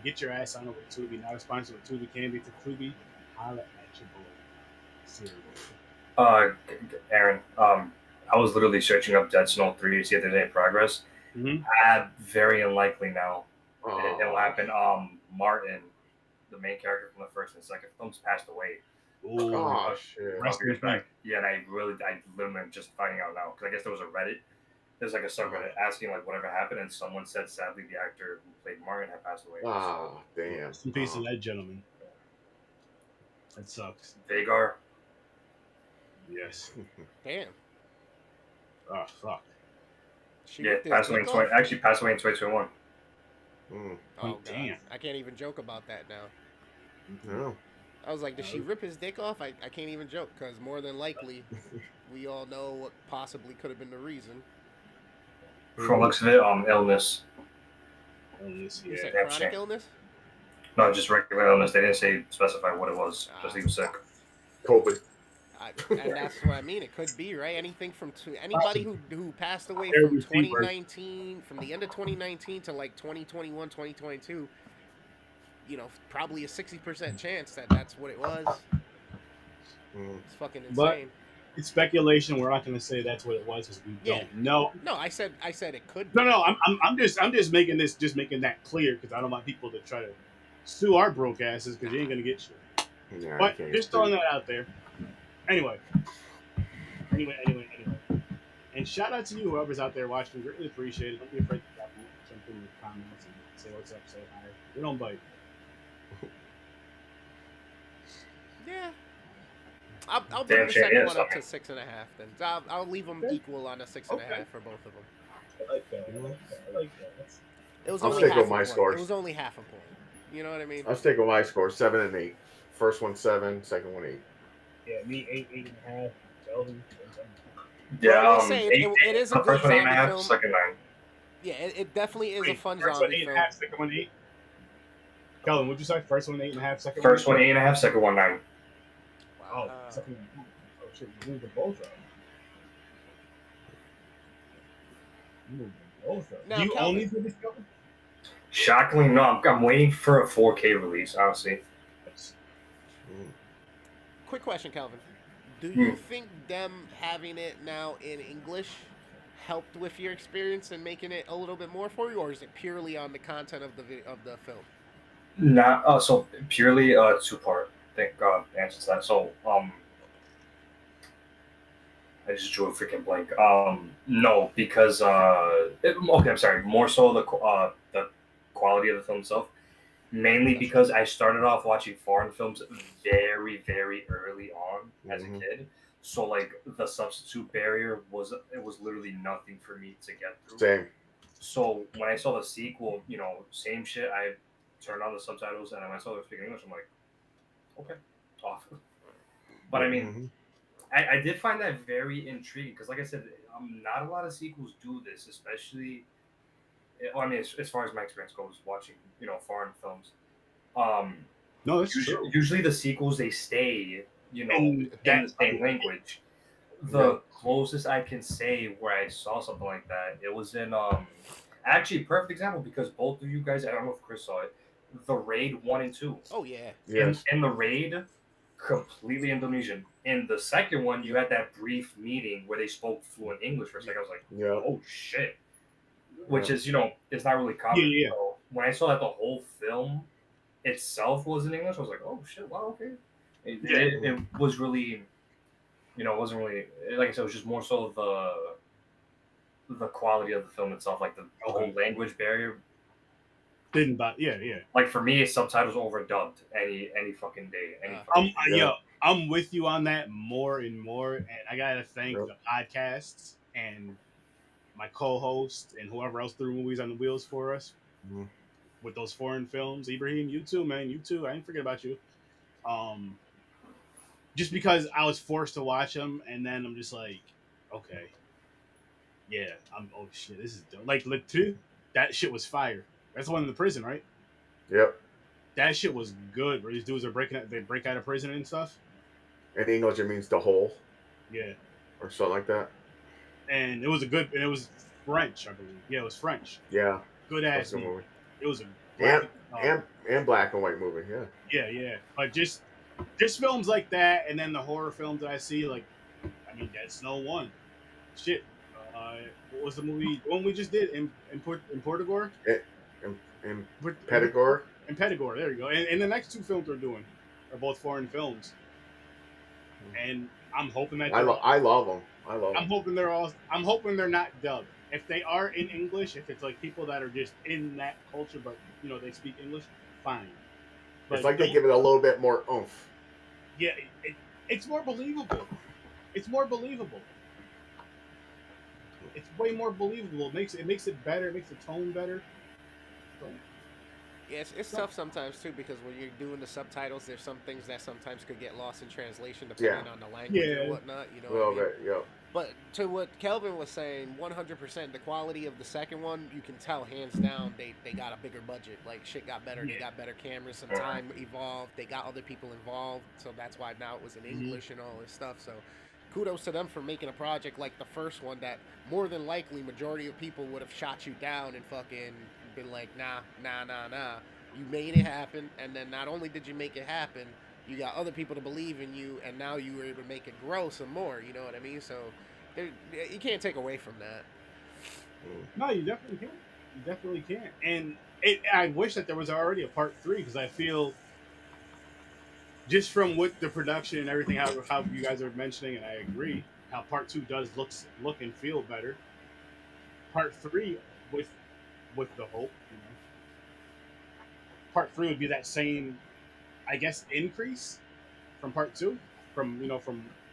Get your ass on over to Tubi. Not a sponsor, but Tubi can be. To Tubi, holla at your boy. Seriously. Aaron, I was literally searching up Dead Snow 3 to see if there's any progress. Very unlikely now. It'll happen. Martin, the main character from the first and second films, passed away. Oh shit! Yeah, and I literally am just finding out now because I guess there was a Reddit. There's like a subreddit asking like whatever happened, and someone said sadly the actor who played Martin had passed away. Oh damn! Some piece of that gentleman. That sucks. Vagar. Yes. Damn. Oh fuck. Passed away in 2021. Oh damn! I can't even joke about that now. No. I was like, did she rip his dick off? I can't even joke, because more than likely, we all know what possibly could have been the reason. From looks of it, illness. You said Yeah, chronic illness? No, just regular illness. They didn't specify what it was. Just he was sick. COVID. And that's what I mean. It could be, right? Anything from anybody who passed away from 2019, from the end of 2019 to like 2021, 2022. Probably a 60% chance that's what it was. It's fucking insane. But it's speculation. We're not going to say that's what it was because we don't know. No, I said it could be. No. I'm just making that clear because I don't want people to try to sue our broke asses because you ain't going to get shit. Yeah, but just throwing that out there. Anyway. And shout out to you, whoever's out there watching. Greatly appreciate it. Don't be afraid to jump in the comments and say what's up, say hi. We don't bite. Yeah. I'll bring the second one up to 6.5 then. I'll leave them equal on a 6.5 for both of them. I like that. It was I'll only stick half with a my point. scores. It was only half a point. You know what I mean? I'll stick with my score, 7 and 8. First one 7, second one 8. Yeah, me 8.5. Kelvin. Yeah, it is a good first one zombie 8.5, film. second 9. Yeah, it definitely is a fun first zombie one film. 8.5, second one 8. Kelvin, what'd you say? First one 8.5, second First one one 8.5, second one 9. Oh, second one. Oh shit, you moved them both up. Now, Do you Kelvin, only do this, Kelvin? Shockingly, no. I'm waiting for a 4K release. Honestly, Quick question, Calvin. Do Hmm. you think them having it now in English helped with your experience and making it a little bit more for you, or is it purely on the content of the film? not so purely two-part. Thank God answer to that. So I just drew a freaking blank. No, because okay, I'm sorry. More so the quality of the film itself. Mainly That's because I started off watching foreign films very, very early on as a Mhm. kid. So like the substitute barrier was literally nothing for me to get through. Same. So when I saw the sequel, same shit. I turned on the subtitles and when I saw them speaking English, I'm like, okay, off. But I mean, Mhm. I did find that very intriguing because, like I said, not a lot of sequels do this, especially. I mean, as far as my experience goes, watching foreign films. Um, No, it's true. usually the sequels they stay And in that the same language. The closest I can say where I saw something like that, it was in actually perfect example because both of you guys, I don't know if Chris saw it, the Raid 1 and 2. Oh yeah. Yes. In the Raid, completely Indonesian. In the second one, you had that brief meeting where they spoke fluent English for a second. I was like, Yeah. oh shit, which Yeah. is it's not really yeah, common. yeah. So when I saw that the whole film itself was in English, I was like, oh shit, wow, okay. Yeah. It was really, it wasn't really like I said. It was just more so the quality of the film itself, like the whole Okay. language barrier. Didn't buy. Yeah, yeah. Like for me, subtitles overdubbed any fucking day, any Uh, fucking. Yeah. Yo, I'm with you on that more and more, and I gotta thank Yep. the podcasts and my co-host and whoever else threw movies on the wheels for us Mhm. with those foreign films. Ibrahim, you too, man. You too. I didn't forget about you. Um, just because I was forced to watch them, and then I'm just like, okay, yeah, oh shit, this is dope. Like Le Two, that shit was fire. That's the one in the prison, right? Yep. That shit was good. Where these dudes are they break out of prison and stuff. In English, it means the whole Yeah, or something like that. and it was French, I believe. Yeah, it was French. Yeah. Good That's ass a good movie. movie. It was a And graphic. and black and white movie. Yeah. Yeah, yeah. But just films like that, and then the horror films that I see, like I mean, Dead Snow one. Shit. What was the movie? The one we just did in Portugal? And In Pedagore. Pedagore. There you go. And the next two films we're doing are both foreign films, and I'm hoping that they're all. I love them. I love them. I'm hoping they're not dubbed. If they are in English, if it's like people that are just in that culture, but they speak English, fine. But It's like they give it a little bit more oomph. yeah, it's more believable. It's more believable. It's way more believable. It makes it better. It makes the tone better. So, Yeah, it's tough sometimes too because when you're doing the subtitles, there's some things that sometimes could get lost in translation depending Yeah. on the language yeah, or whatnot. You know A what I little mean? bit. Yeah. But to what Kelvin was saying, 100%, the quality of the second one, you can tell hands down they got a bigger budget. Like shit got better. They Yeah. got better cameras. Some time evolved. They got other people involved, so that's why now it was in English and all this stuff. So kudos to them for making a project like the first one that more than likely majority of people would have shot you down and fucking been like nah nah nah nah. You made it happen, and then not only did you make it happen, you got other people to believe in you, and now you were able to make it grow some more. You know what I mean? So you can't take away from that. no, you definitely can't. You definitely can't. And I wish that there was already a part three because I feel just from what the production and everything how you guys are mentioning, and I agree how part two does look and feel better. Part three with the hope, part three would be that same, I guess, increase from part two, from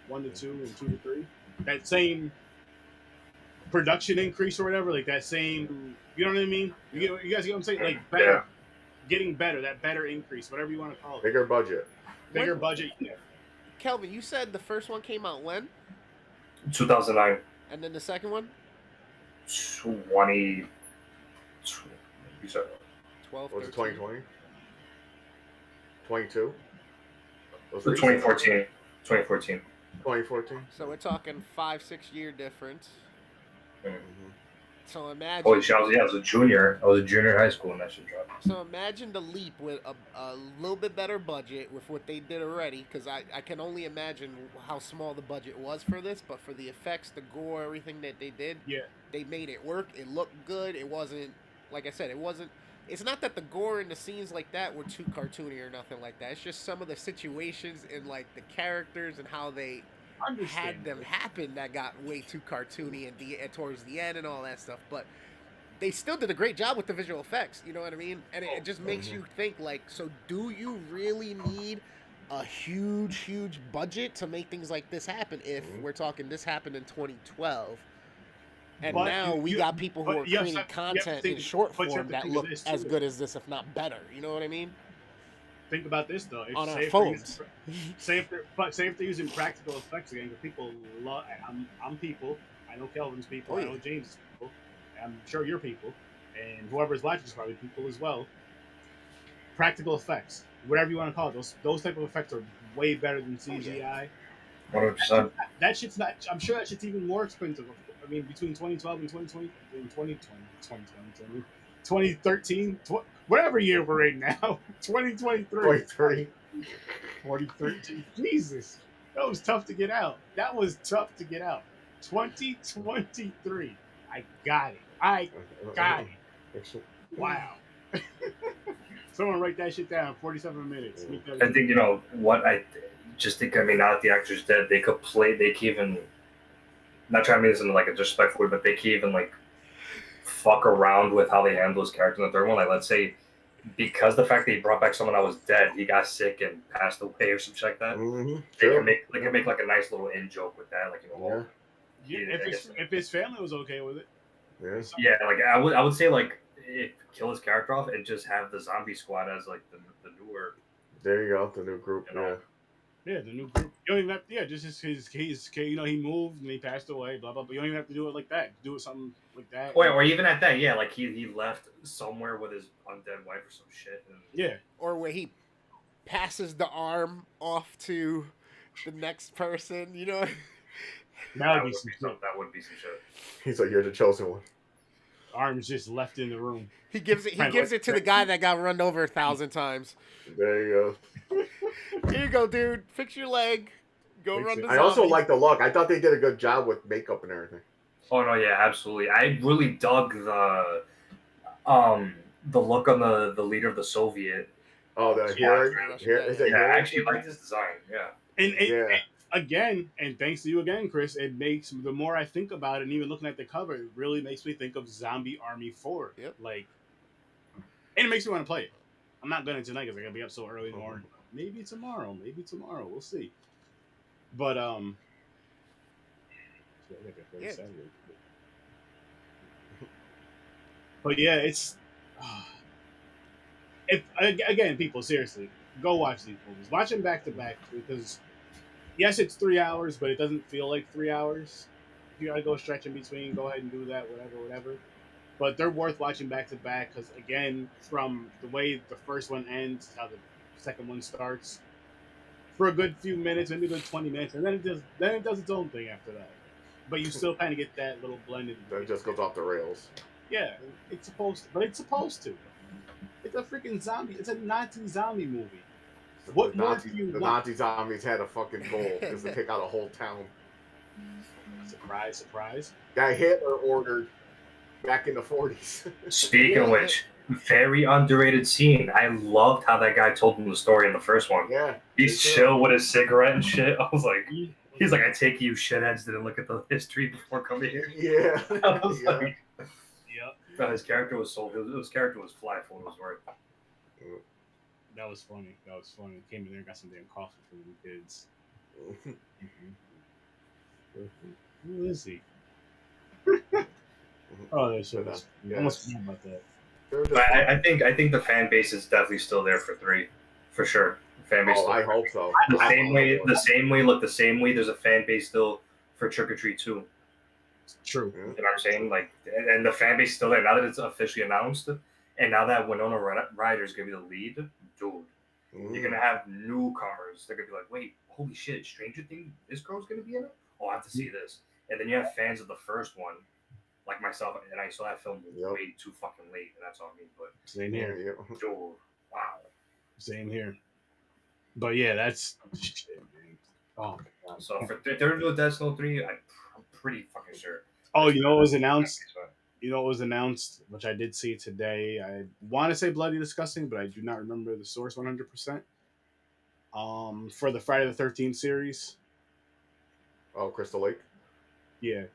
1 to 2 and 2 to 3. That same production increase or whatever, like that same, you know what I mean? You guys get what I'm saying? Like better, Yeah. getting better, that better increase, whatever you want to call it. Bigger budget. Bigger When- budget. Yeah. Kelvin, you said the first one came out when, 2009, and then the second one 20. You said 12, What was it 13? 2020? 22? 2014. 2014. 2014? So we're talking 5-6 year difference. Mhm. So imagine. Holy shit! I was a junior. I was a junior in high school when that shit dropped. So imagine the leap with a little bit better budget with what they did already, because I can only imagine how small the budget was for this, but for the effects, the gore, everything that they did, Yeah. they made it work. It looked good. It wasn't, like I said, it wasn't. It's not that the gore and the scenes like that were too cartoony or nothing like that. It's just some of the situations and like the characters and how they had them happen that got way too cartoony and towards the end and all that stuff. But they still did a great job with the visual effects. You know what I mean? And it just makes you think like, so do you really need a huge budget to make things like this happen? If we're talking this happened in 2012, and But now we got people who are you have creating to- you have to content think- in short but you have form to that think of look this, as too. good as this, if not better. You know what I mean? Think about this though. If, On our say if they're phones. using- say if they're using practical effects again, because people love. I'm people. I know Kelvin's people. Oh, I yeah. know James' people. I'm sure you're people, and whoever's watching is probably people as well. Practical effects, whatever you want to call it, those type of effects are way better than CGI. 100%. That shit's not. I'm sure that shit's even more expensive. I mean, between 2012 and 2013, whatever year we're in now, 2023. 23. 2013. Jesus, that was tough to get out. 2023. I got it. Got it. Wow. Someone write that shit down. 47 minutes. I think, you know what, I just think, I mean, now that the actor's dead, they could even, not trying to make this into like a disrespectful word, but they can even like fuck around with how they handle his character in the third one. Like, let's say, because the fact that he brought back someone that was dead, he got sick and passed away or something like that. They can make like a nice little in joke with that, like, you know. If his family was okay with it. Yeah, like I would say like kill his character off and just have the zombie squad as like the newer. There you go, the new group. You know? Yeah, the new group. You don't even have, just his you know, he moved and he passed away, blah blah. But you don't even have to do it like that. Do it something like that. Or even at that, yeah, like he left somewhere with his undead wife or some shit. And... Yeah. Or where he passes the arm off to the next person. You know. That would be some shit. He's like, you're the chosen one. Arms just left in the room. He gives it to the guy that got run over 1,000 times. There you go. Here you go, dude. Fix your leg. Go run the zombie. I also like the look. I thought they did a good job with makeup and everything. Oh no, yeah, absolutely. I really dug the look on the leader of the Soviet. Oh, the hair. I actually like this design. Yeah. And again, and thanks to you again, Chris, it makes, the more I think about it, and even looking at the cover, it really makes me think of Zombie Army 4. Yep. Like, and it makes me want to play it. I'm not going to tonight because I got to be up so early in the morning. Maybe tomorrow. We'll see. But, Yeah. But yeah, it's, again, people, seriously, go watch these movies. Watch them back to back, because yes, it's 3 hours, but it doesn't feel like 3 hours. If you gotta go stretch in between, go ahead and do that, whatever. But they're worth watching back to back, because again, from the way the first one ends, how the second one starts, for a good few minutes, maybe a good 20 minutes, and then it does its own thing after that. But you still kind of get that little blended. Then it just goes off the rails. Yeah, it's supposed to. It's a freaking zombie. It's a Nazi zombie movie. What more do you want? Nazi zombies had a fucking goal, is to take out a whole town. Surprise. That Hitler ordered back in the 40s. Speaking of which, very underrated scene. I loved how that guy told him the story in the first one. Yeah. He's chill with his cigarette and shit. I was like, he's like, I take you shitheads didn't look at the history before coming here. Yeah. I was like, yeah. His character was his character was fly for what it was worth. That was funny. Came in there and got some damn coffee for the kids. Who is he? Oh, that shit was. I almost forgot about that. But I think the fan base is definitely still there for 3, for sure. Fan base. I hope so. The same way. There's a fan base still for Trick or Treat 2. True. You know what I'm saying? Like, and the fan base is still there now that it's officially announced, and now that Winona Ryder is gonna be the lead, dude. You're gonna have newcomers. They're gonna be like, wait, holy shit, Stranger Things, this girl's gonna be in it? Oh, I have to see this. And then you have fans of the first one like myself, and I saw that film Yep. way too fucking late, and that's on me. But Same Yeah, here. yeah. Joe, wow. Same here. But yeah, that's shit, man. Oh my god. So for they're doing Death Note 3, I'm pretty fucking sure. Oh, you know what was announced? You know what was announced, which I did see today. I want to say Bloody Disgusting, but I do not remember the source 100%. For the Friday the 13th series, Oh, Crystal Lake. yeah,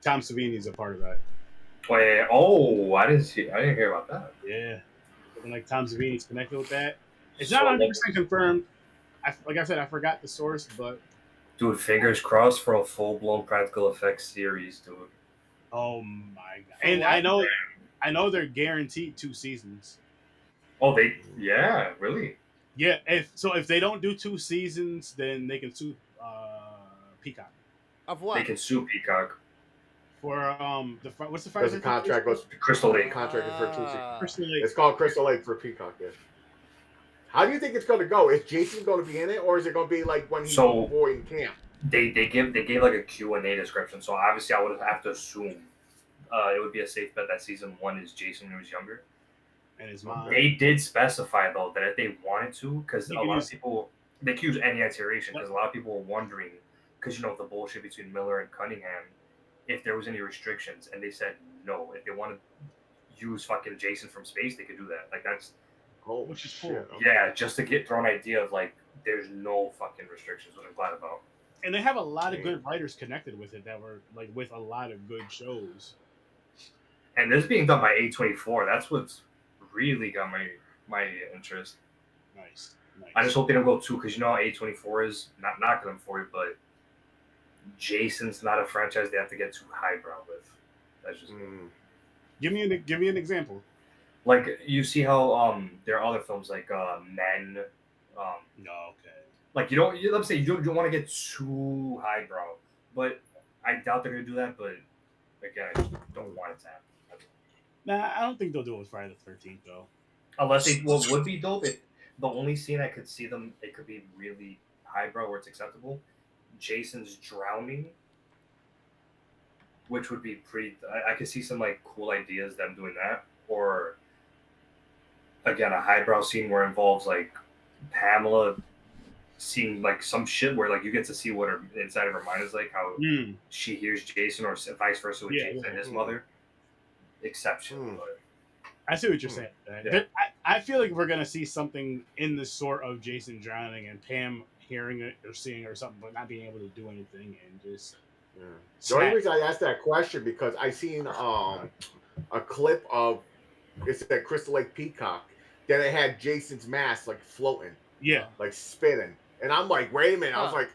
Tom Savini's a part of that. Wait, oh, I didn't hear about that. Yeah, looking like Tom Savini's connected with that. It's So, not 100% confirmed. Like I said, I forgot the source, but dude, fingers crossed for a full blown practical effects series, dude. oh my god! For And what? I know they're guaranteed 2 seasons. Oh, yeah, really? Yeah, if they don't do 2 seasons, then they can sue Peacock Of They what? can sue Peacock. for what's the Friday Because the contract goes. Crystal Lake. Contract is for 2 seasons. Crystal Lake. It's called Crystal Lake for Peacock. Yeah. How do you think it's going to go? Is Jason going to be in it, or is it going to be like when he's So- boy in camp? They gave like a Q&A description, so obviously I would have to assume it would be a safe bet that season 1 is Jason when he was younger. And his mom. They did specify though that if they wanted to, because a You can lot use- of people they can use any iteration, because a lot of people were wondering, because you know the bullshit between Miller and Cunningham, if there was any restrictions, and they said no. If they want to use fucking Jason from space, they could do that. Like that's Oh, Which is shit. cool. yeah, just to get thrown idea of like there's no fucking restrictions, which I'm glad about. And they have a lot of good writers connected with it that were like with a lot of good shows. And this being done by A24, that's what's really got my interest. Nice. I just hope they don't go too, because you know how A24 is, not knocking them for you, but Jason's not a franchise they have to get too highbrow with. That's just Give me an example. like you see how there are other films like Men, No, okay. like let's say you don't want to get too highbrow, but I doubt they're gonna do that. But again, I just don't want it to happen. Nah, I don't think they'll do it with Friday the 13th though. Unless they what would be dope if the only scene I could see them it could be really highbrow where it's acceptable. Jason's drowning, which would be pretty. I could see some like cool ideas them doing that, or again a highbrow scene where it involves like Pamela seeing like some shit where like you get to see what her inside of her mind is like, how she hears Jason, or vice versa with Jason and his mother. Exception, but I see what you're saying. Yeah. I feel like we're gonna see something in the sort of Jason drowning and Pam hearing it or seeing it or something, but not being able to do anything and just. Yeah. The only reason I asked that question because I seen a clip of it's at Crystal Lake Peacock that it had Jason's mask like floating, Yeah. like spinning, and I'm like, wait a minute. I was Huh. like,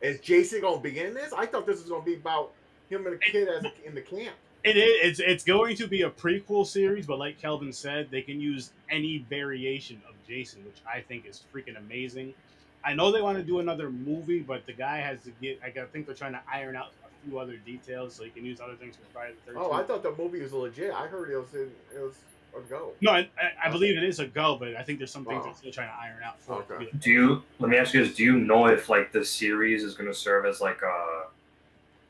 is Jason gonna be in this? I thought this was gonna be about him and the kid in the camp. It is. It's going to be a prequel series, but like Kelvin said, they can use any variation of Jason, which I think is freaking amazing. I know they want to do another movie, but the guy has to get. I think they're trying to iron out a few other details so he can use other things for Friday the 13th. Oh, I thought the movie was legit. I heard it was a go. No, I believe it is a go, but I think there's some things Oh. they're still trying to iron out for. Okay. let me ask you this: do you know if like the series is going to serve as like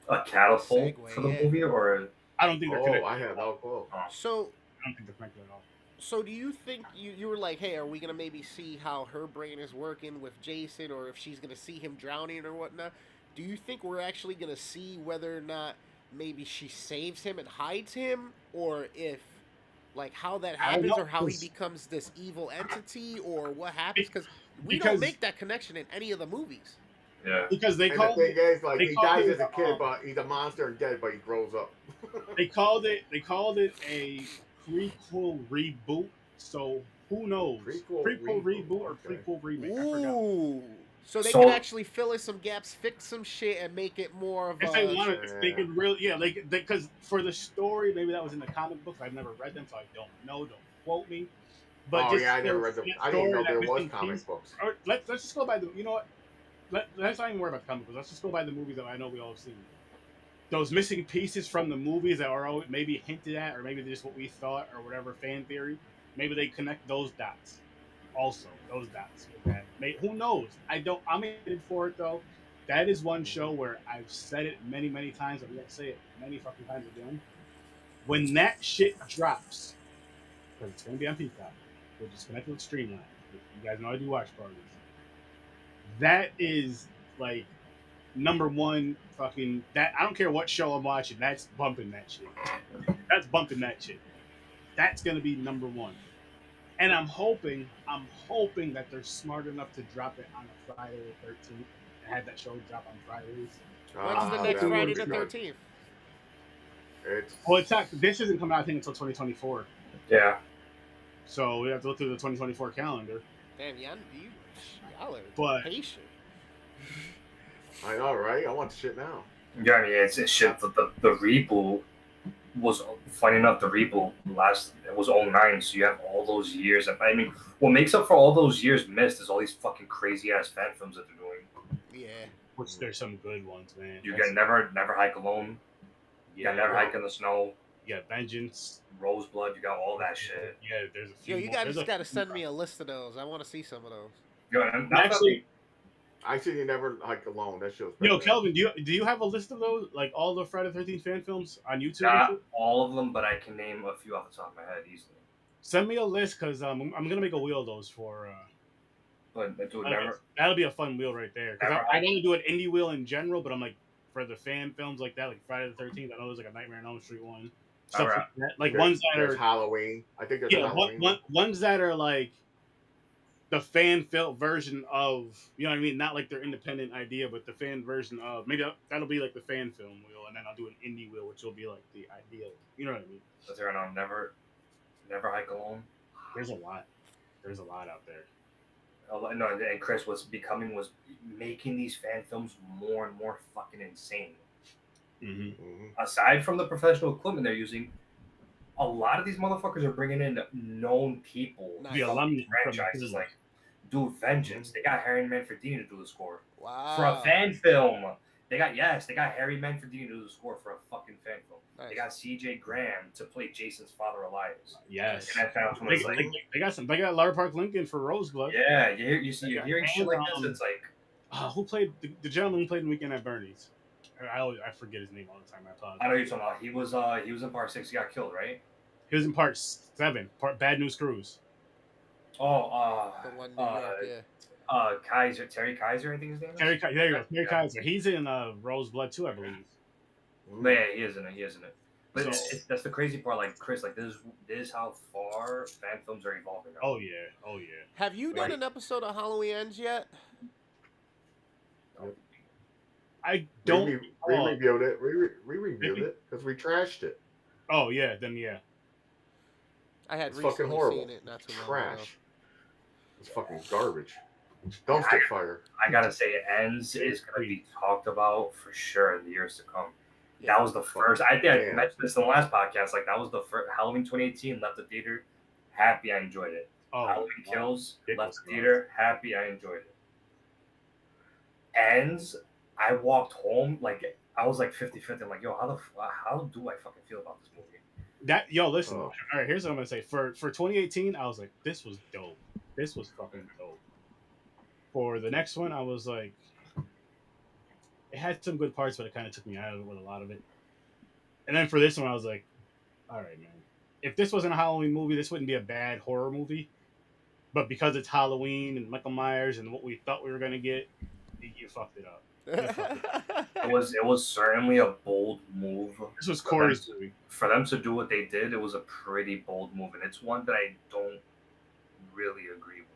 a catapult Segue, for the yeah. movie, or I don't think they're Oh, connected. I have no clue. So, I don't think they're connected at all. so do you think you were like, hey, are we gonna maybe see how her brain is working with Jason, or if she's gonna see him drowning or whatnot? Do you think we're actually gonna see whether or not maybe she saves him and hides him, or if like how that I don't happens, know, or how he 'cause- becomes this evil entity, or what happens? Because we Because- don't make that connection in any of the movies. yeah? Because they And called the thing is, like, they he called dies it, as a kid, but he's a monster and dead, but he grows up. they called it a prequel reboot. So who knows? Prequel reboot reboot, or okay. prequel remake? I forgot. Ooh. So they So- can actually fill in some gaps, fix some shit, and make it more of If they a. wanted, they could really, like, because for the story, maybe that was in the comic books. I've never read them, so I don't know. Don't quote me. But Oh just yeah, I never the- read them. that I didn't know story, there that was missing comic piece- books. Or let's just go by the. You know what? Let's not even worry about the comic books. Let's just go by the movies that I know we all have seen. Those missing pieces from the movies that are always maybe hinted at, or maybe just what we thought, or whatever fan theory. Maybe they connect those dots. Also, those dots. Okay? Who knows? I'm excited for it though. That is one show where I've said it many, many times. I'm gonna say it many fucking times again. When that shit drops, because it's gonna be on Peacock, we'll just connect with Streamline. You guys know I do watch parties. That is like number one fucking that. I don't care what show I'm watching. That's bumping that shit. That's bumping that shit. That's gonna be number one. And I'm hoping that they're smart enough to drop it on a Friday the 13th and have that show drop on Fridays. When's the Ah, next that would Friday be the good. 13th? It's Well, it's not. This isn't coming out, I think, until 2024. Yeah. So we have to look through the 2024 calendar. Damn, y'all are But- patient. I know, right? I want the shit now. Yeah, I mean, it's shit. The reboot was, funny enough, the reboot it was 09, so you have all those years. I mean, what makes up for all those years missed is all these fucking crazy ass fan films that they're doing. Yeah. Which there's some good ones, man. You get Never Hike Alone. You got Never yeah. Hike in the Snow. You got Vengeance. Roseblood. You got all that shit. Yeah, there's a few. Yo, you more. guys There's just a gotta few send more. me a list of those. I want to see some of those. Yo, and Actually, I see you never hike alone. That show's yo, better. Kelvin, do you have a list of those, like all the Friday the 13th fan films on YouTube? and not shit? all of them, but I can name a few off the top of my head easily. Send me a list because I'm gonna make a wheel of those for. But dude, never. That'll be a fun wheel right there. Because Never- I want to do an indie wheel in general, but I'm like for the fan films like that, like Friday the 13th. I know there's like a Nightmare on Elm Street one, stuff Alright. like that. Like There's- ones that there's are Halloween. I think there's a yeah, Halloween. ones that are like the fan film version of, you know what I mean? Not like their independent idea, but the fan version of. Maybe that'll be like the fan film wheel, and then I'll do an indie wheel, which will be like the ideal. You know what I mean? Let's hear it on Never Hike Alone. There's a lot. There's a lot out there. No, and Chris was making these fan films more and more fucking insane. Mm-hmm. Mhm. Aside from the professional equipment they're using, a lot of these motherfuckers are bringing in known people. Nice. The from alumni franchises, like, dude, Vengeance. They got Harry Manfredini to do the score Wow. for a fan film. They got Harry Manfredini to do the score for a fucking fan film. Nice. They got C.J. Graham to play Jason's father, Elias. Yes. And that sounds They, like, they got some. They got Lara Park Lincoln for Roseblood. yeah, you're hearing shit like And, this. It's like, Who played the gentleman who played in Weekend at Bernie's? I forget his name all the time. I apologize. I know you're talking about. He was in part 6. He got killed, right? He was in part 7, part Bad News Cruise. Oh, The one New York, yeah. Terry Kaiser, I think his name is. There you go. Terry Yeah. Kaiser. He's in Roseblood too, I believe. But yeah, he is in it. But So- that's the crazy part. Like Chris, like this is how far fan films are evolving. Now. Oh yeah. Have you done Right. an episode of Halloween Ends yet? I don't. We recall- reviewed it. We reviewed it because we trashed it. Oh yeah, then yeah. I had It's fucking recently horrible. seen it not too long ago. Trash. It's fucking garbage. Dumpster fire. I gotta say, Ends is gonna be talked about for sure in the years to come. That was the first. I think I Yeah. mentioned this in the last podcast. Like that was the first Halloween 2018. Left the theater, happy I enjoyed it. Oh, Halloween wow. Kills, It left was the theater, happy I enjoyed it. Ends, I walked home like I was like 50-50. I'm like, yo, how do I fucking feel about this movie? Listen. Oh. All right, here's what I'm gonna say. For 2018, I was like, this was dope. This was fucking dope. For the next one, I was like, it had some good parts, but it kind of took me out of it with a lot of it. And then for this one, I was like, all right, man. If this wasn't a Halloween movie, this wouldn't be a bad horror movie. But because it's Halloween and Michael Myers and what we thought we were gonna get, you fucked it up. It was certainly a bold move. This was Corey's movie. For them to do what they did, it was a pretty bold move, and it's one that I don't really agree with.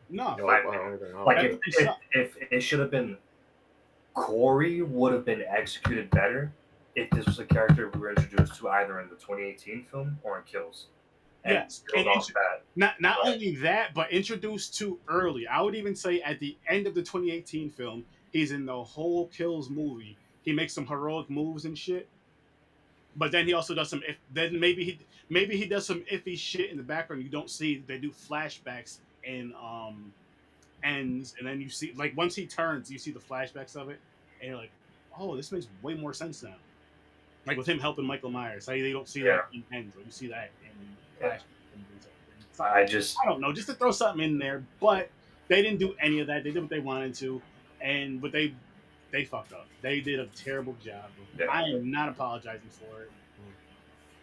No, No, Like- I don't even know. Like That- if it should have been, Corey would have been executed better if this was a character we were introduced to either in the 2018 film or in Kills. Yes, Kills and off bad. not Right. only that, but introduced too early. I would even say at the end of the 2018 film, he's in the whole Kills movie. He makes some heroic moves and shit. But then he also does some. Then maybe he does some iffy shit in the background. You don't see. They do flashbacks and ends, and then you see like once he turns, you see the flashbacks of it, and you're like, oh, this makes way more sense now. Like with him helping Michael Myers, like, they don't see that in ends, but you see that in flashbacks. I don't know, just to throw something in there, but they didn't do any of that. They did what they wanted to, but they fucked up. They did a terrible job. Yeah. I am not apologizing for it.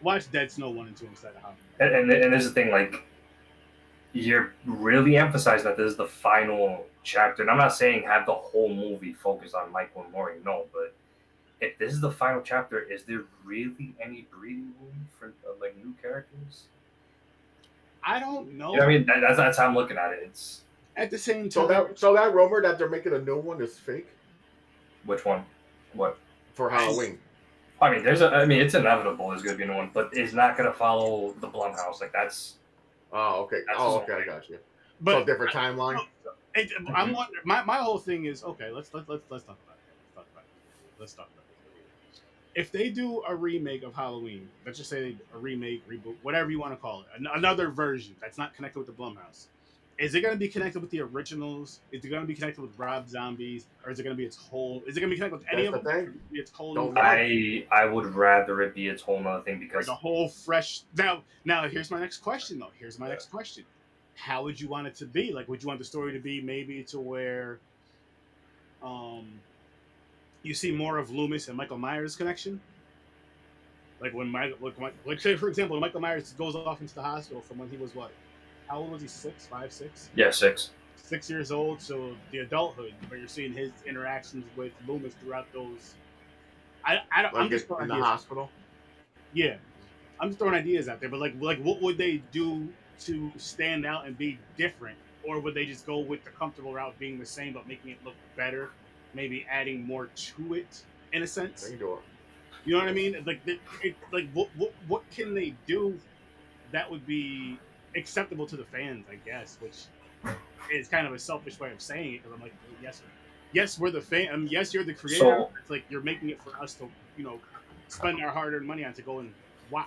Watch Dead Snow 1 and 2 instead of Halloween. And this is the thing, like, you're really emphasizing that this is the final chapter. And I'm not saying have the whole movie focus on Michael and Laurie, no, but if this is the final chapter, is there really any breathing room for like new characters? I don't know. You know what I mean? That's how I'm looking at it. It's At the same time, So that rumor that they're making a new one is fake which one? What? for Halloween. I mean, it's inevitable. There's gonna be a new one, but it's not gonna follow the Blumhouse. Like that's. Oh, okay. That's Oh, his okay. I own got you. but So different timeline. I'm wondering. My whole thing is okay. Let's talk about it. Let's talk about it. If they do a remake of Halloween, let's just say a remake, reboot, whatever you want to call it, another version that's not connected with the Blumhouse, is it going to be connected with the originals? Is it going to be connected with Rob Zombies, or is it going to be its whole? Is it going to be connected with any That's of the them? thing. Its whole. Don't new- know. I would rather it be its whole nother thing Or because the whole fresh. Now here's my next question though. Here's my next question. How would you want it to be? Like, would you want the story to be maybe to where, you see more of Loomis and Michael Myers' connection? Like when like say for example, when Michael Myers goes off into the hospital from when he was what? How old was he? 6, 5, 6? yeah, 6. 6 years old. So the adulthood, where you're seeing his interactions with Loomis throughout those. I'm Like just in throwing the ideas. hospital. Yeah, I'm just throwing ideas out there. But like what would they do to stand out and be different, or would they just go with the comfortable route, being the same but making it look better, maybe adding more to it in a sense? They can do it. You know what I mean? Like what can they do that would be acceptable to the fans? I guess, which is kind of a selfish way of saying it, because I'm like, yes, we're the fan. Yes, you're the creator. So- It's like you're making it for us to, spend our hard-earned money on to go and watch.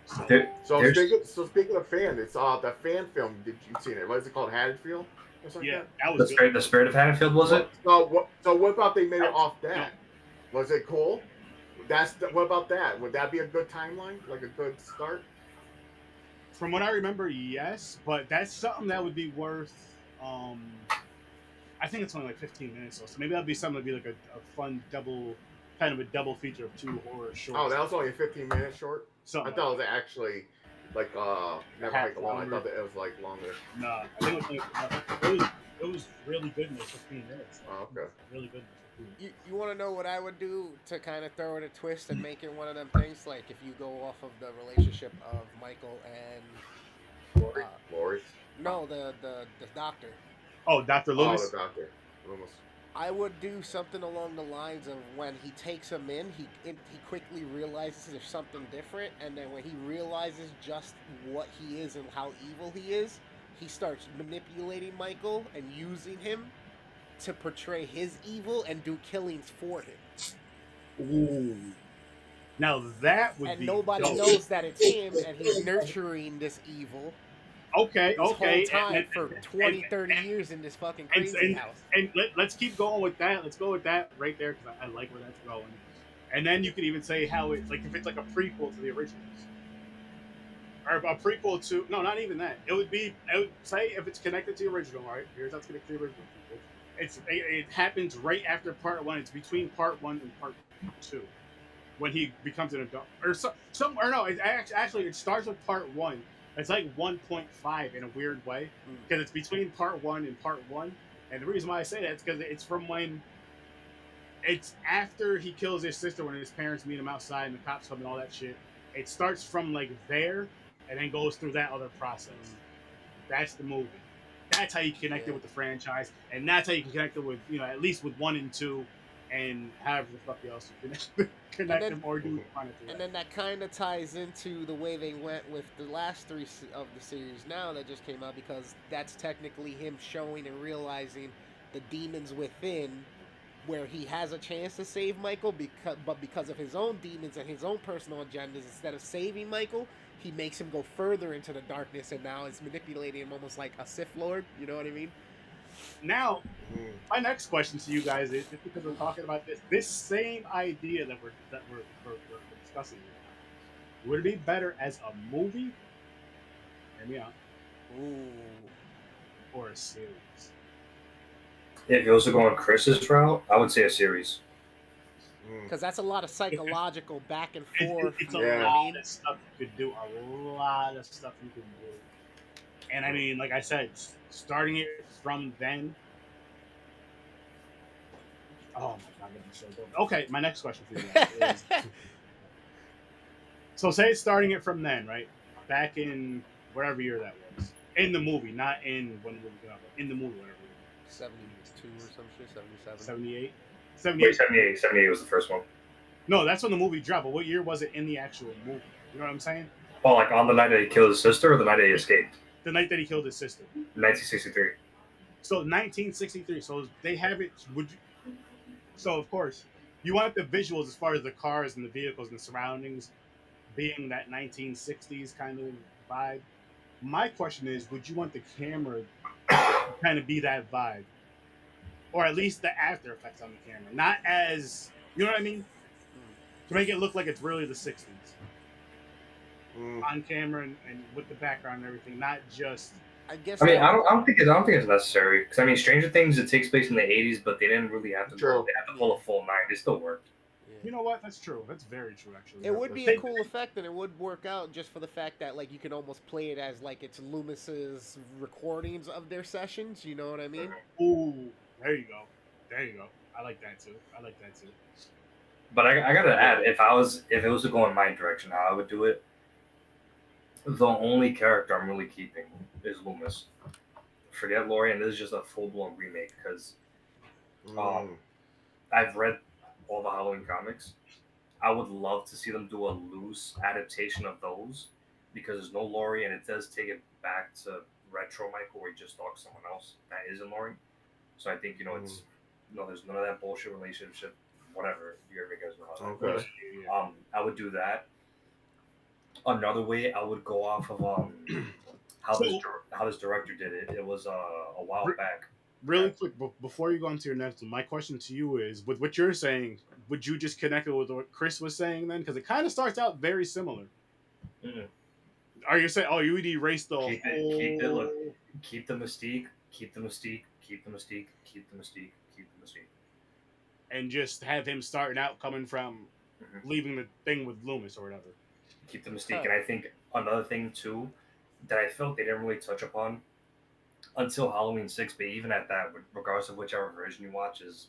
So, So There's- speaking of fan, it's the fan film. Did you see it? What is it called? Haddonfield or something yeah, like that The was good. spirit of Haddonfield, was it? So what about they made it off that? No. Was it cool? What about that? Would that be a good timeline? Like a good start? From what I remember, yes, but that's something that would be worth. I think it's only like 15 minutes, so maybe that'd be something that'd be like a fun kind of a double feature of 2 horror shorts. Oh, that was only a 15-minute short. I something. thought it was actually like never Half make it long. I longer. thought that it was like longer. Nah, I think it was really good in the 15 minutes. Oh, okay. Really good in the 15 minutes. You want to know what I would do to kind of throw it a twist and make it one of them things? Like if you go off of the relationship of Michael and Lori. no, the doctor. Oh, Dr. Oh, Loomis. the doctor. Loomis. I would do something along the lines of when he takes him in, he quickly realizes there's something different, and then when he realizes just what he is and how evil he is, he starts manipulating Michael and using him to portray his evil and do killings for him. Ooh. Now that would And be nobody dope. knows that it's him, and he's nurturing this evil Okay, this okay. whole time and- for and- 20, and- 30 years in this fucking and- crazy and- house. And let's keep going with that. Let's go with that right there, because I like where that's going. And then you could even say how it's like, if it's like a prequel to the originals, or a prequel to, no, not even that. It would say if it's connected to the original, right? Here's how it's connected to the original. It happens right after part 1. It's between part 1 and part 2 when he becomes an adult, or no. It actually it starts with part 1. It's like 1.5 in a weird way, because it's between part 1 and part 1. And the reason why I say that is because it's from when it's after he kills his sister, when his parents meet him outside and the cops come and all that shit. It starts from like there and then goes through that other process. That's the movie. That's how you connect it with the franchise, and that's how you can connect it with, at least with 1 and 2, and however the fuck else you connect then- them or do on it. And then that kind of ties into the way they went with the last 3 of the series now that just came out, because that's technically him showing and realizing the demons within, where he has a chance to save Michael, but because of his own demons and his own personal agendas, instead of saving Michael, he makes him go further into the darkness, and now it's manipulating him almost like a Sith Lord. You know what I mean? Now, my next question to you guys is, just because we're talking about this same idea that we're discussing here, would it be better as a movie, hear me out, Ooh. or a series? If it was going Chris's route, I would say a series. Because that's a lot of psychological back and forth. It's you a know what Yeah. I lot mean? of stuff you could do. A lot of stuff you could do. And I mean, like I said, starting it from then. Oh my god, that'd be so dope. Okay, my next question for you guys is: so say it's starting it from then, right? Back in whatever year that was, in the movie, not in when the movie came out, but in the movie, whatever year. 72 or some shit, 77. 78? Wait, 78. 78. 78 was the first one. No, that's when the movie dropped. But what year was it in the actual movie? You know what I'm saying? Well, like on the night that he killed his sister or the night that he escaped? The night that he killed his sister. 1963. So 1963. So they have it. Would you? So of course, you want the visuals as far as the cars and the vehicles and the surroundings being that 1960s kind of vibe. My question is, would you want the camera to kind of be that vibe, or at least the after effects on the camera, not as you know what I mean, to make it look like it's really the 60s on camera and with the background and everything, not just. I guess. I mean, I don't think it's necessary because I mean, Stranger Things it takes place in the 80s, but they didn't really have to. True. They had to pull a full 9. They still worked. You know what? That's true. That's very true, actually. It would be a cool effect, and it would work out just for the fact that like you can almost play it as like it's Loomis's recordings of their sessions. You know what I mean? Ooh, there you go. There you go. I like that too. But I gotta add, if it was to go in my direction, how I would do it. The only character I'm really keeping is Loomis. Forget Laurie, and this is just a full blown remake because I've read all the Halloween comics. I would love to see them do a loose adaptation of those because there's no Laurie, and it does take it back to retro Michael where he just stalks someone else that isn't Laurie. So I think it's there's none of that bullshit relationship, whatever you guys know how that Okay. goes. I would do that. Another way I would go off of how this director did it. It was a while back. Really quick, before you go on to your next one, my question to you is: with what you're saying, would you just connect it with what Chris was saying then? Because it kind of starts out very similar. Mm. Are you saying, you would erase the keep the mystique, keep the mystique, keep the mystique, keep the mystique, keep the mystique, and just have him starting out coming from leaving the thing with Loomis or whatever? Keep the mystique, and I think another thing too that I felt they didn't really touch upon until Halloween 6, but even at that, regardless of whichever version you watch, is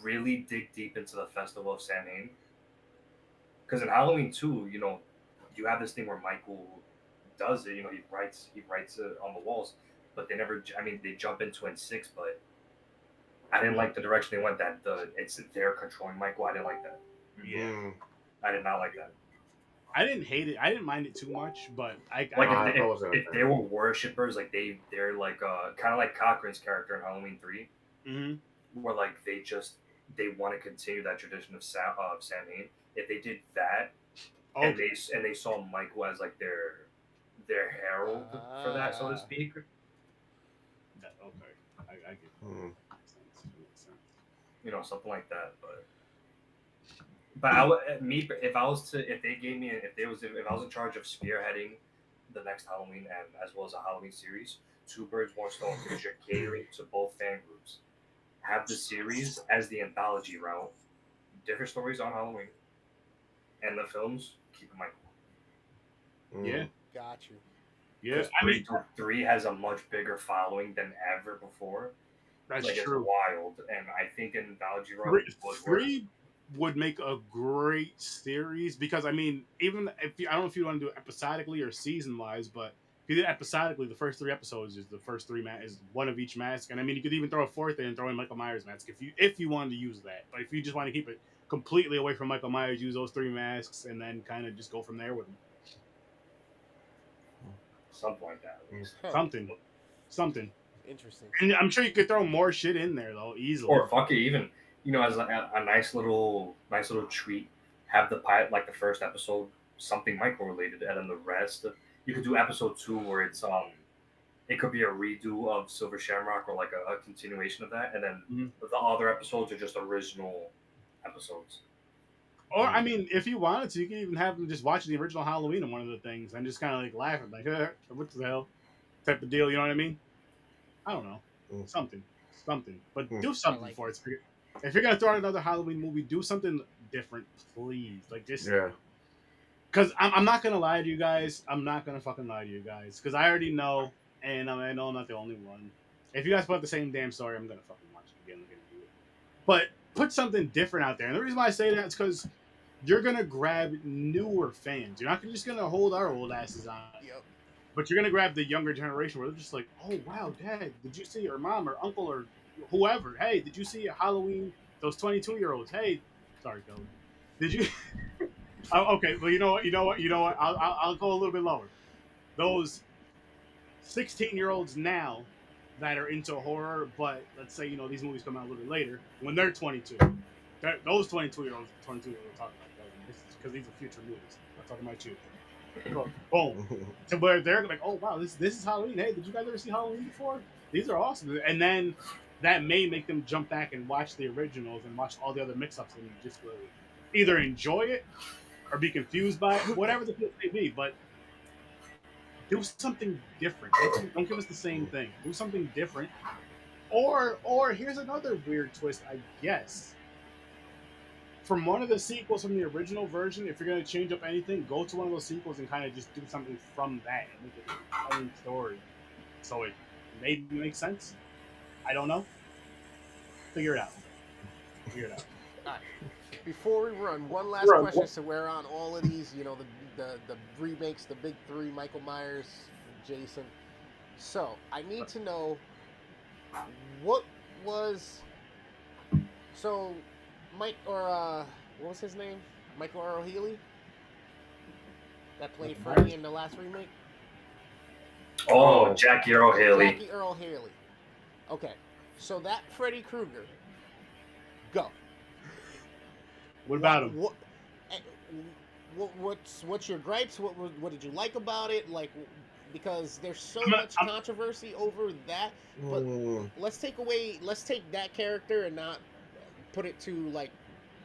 really dig deep into the Festival of Samhain. Because in Halloween 2, you have this thing where Michael does it. He writes it on the walls, but they never. I mean, they jump into it in 6, but I didn't like the direction they went. It's they're controlling Michael. I didn't like that. Yeah, I did not like that. I didn't hate it. I didn't mind it too much, but if they were worshippers, like they're like kind of like Cochrane's character in Halloween 3, where like they want to continue that tradition of Samhain. If they did that, and they saw Michael as like their herald for that, so to speak. I get it. Something like that, But I would if I was in charge of spearheading the next Halloween and as well as a Halloween series, two birds, one stone, because you're catering to both fan groups. Have the series as the anthology route, different stories on Halloween, and the films keep it Michael. Yeah, got you. Yeah, three has a much bigger following than ever before. That's It's true. wild, and I think an anthology route three would make a great series because I mean, even if I don't know if you want to do it episodically or season wise, but if you did episodically, the first 3 episodes is the first 3 is one of each mask, and I mean you could even throw a fourth in and throw in Michael Myers mask if you wanted to use that. But if you just want to keep it completely away from Michael Myers, use those 3 masks and then kind of just go from there with them. Something like that. Something. Interesting. And I'm sure you could throw more shit in there though, easily. Or fuck it, even as a nice little treat, have the pilot like the first episode something Michael related, and then the rest you could do episode 2 where it's it could be a redo of Silver Shamrock or like a continuation of that, and then the other episodes are just original episodes. Or I mean, if you wanted to, you can even have them just watch the original Halloween in one of the things and just kind of like laughing, like, what the hell, type of deal. You know what I mean? I don't know, something, but do something for it. if you're gonna throw out another Halloween movie, do something different, please. Like just Yeah. because I'm not gonna lie to you guys. I'm not gonna fucking lie to you guys because I already know, and I know I'm not the only one. If you guys put out the same damn story, I'm gonna fucking watch it again. But put something different out there. And the reason why I say that is because you're gonna grab newer fans. You're not just gonna hold our old asses on. Yep. But you're gonna grab the younger generation where they're just like, "Oh wow, Dad, did you see?" Or Mom, or Uncle, or whoever. Hey, did you see Halloween? Those 22-year-olds. Hey, sorry, Cody. Did you? Oh, okay, well, you know what? I'll go a little bit lower. Those 16-year-olds now that are into horror, but let's say these movies come out a little bit later when they're 22. Those 22-year-olds talking about that. Because these are future movies. I'm talking about you. Boom. So where they're like, oh wow, this is Halloween. Hey, did you guys ever see Halloween before? These are awesome. And then that may make them jump back and watch the originals and watch all the other mix-ups and just either enjoy it or be confused by it, whatever the case may be. But do something different. Don't give us the same thing. Do something different. Or here's another weird twist, I guess. From one of the sequels from the original version, if you're gonna change up anything, go to one of those sequels and kind of just do something from that and make it a own story. So it maybe makes sense. I don't know. Figure it out. All right. Before we run, one last question. So we're on all of these, the remakes, the big three: Michael Myers, Jason. So I need to know what was Mike or what was his name? Michael Earl Healy that played Freddy in the last remake. Oh, Jackie Earl Haley. Jackie Earl Haley. Okay, so that Freddy Krueger. Go. What about him? What's your gripes? What did you like about it? Like, because there's so much controversy over that. But let's take that character and not put it to like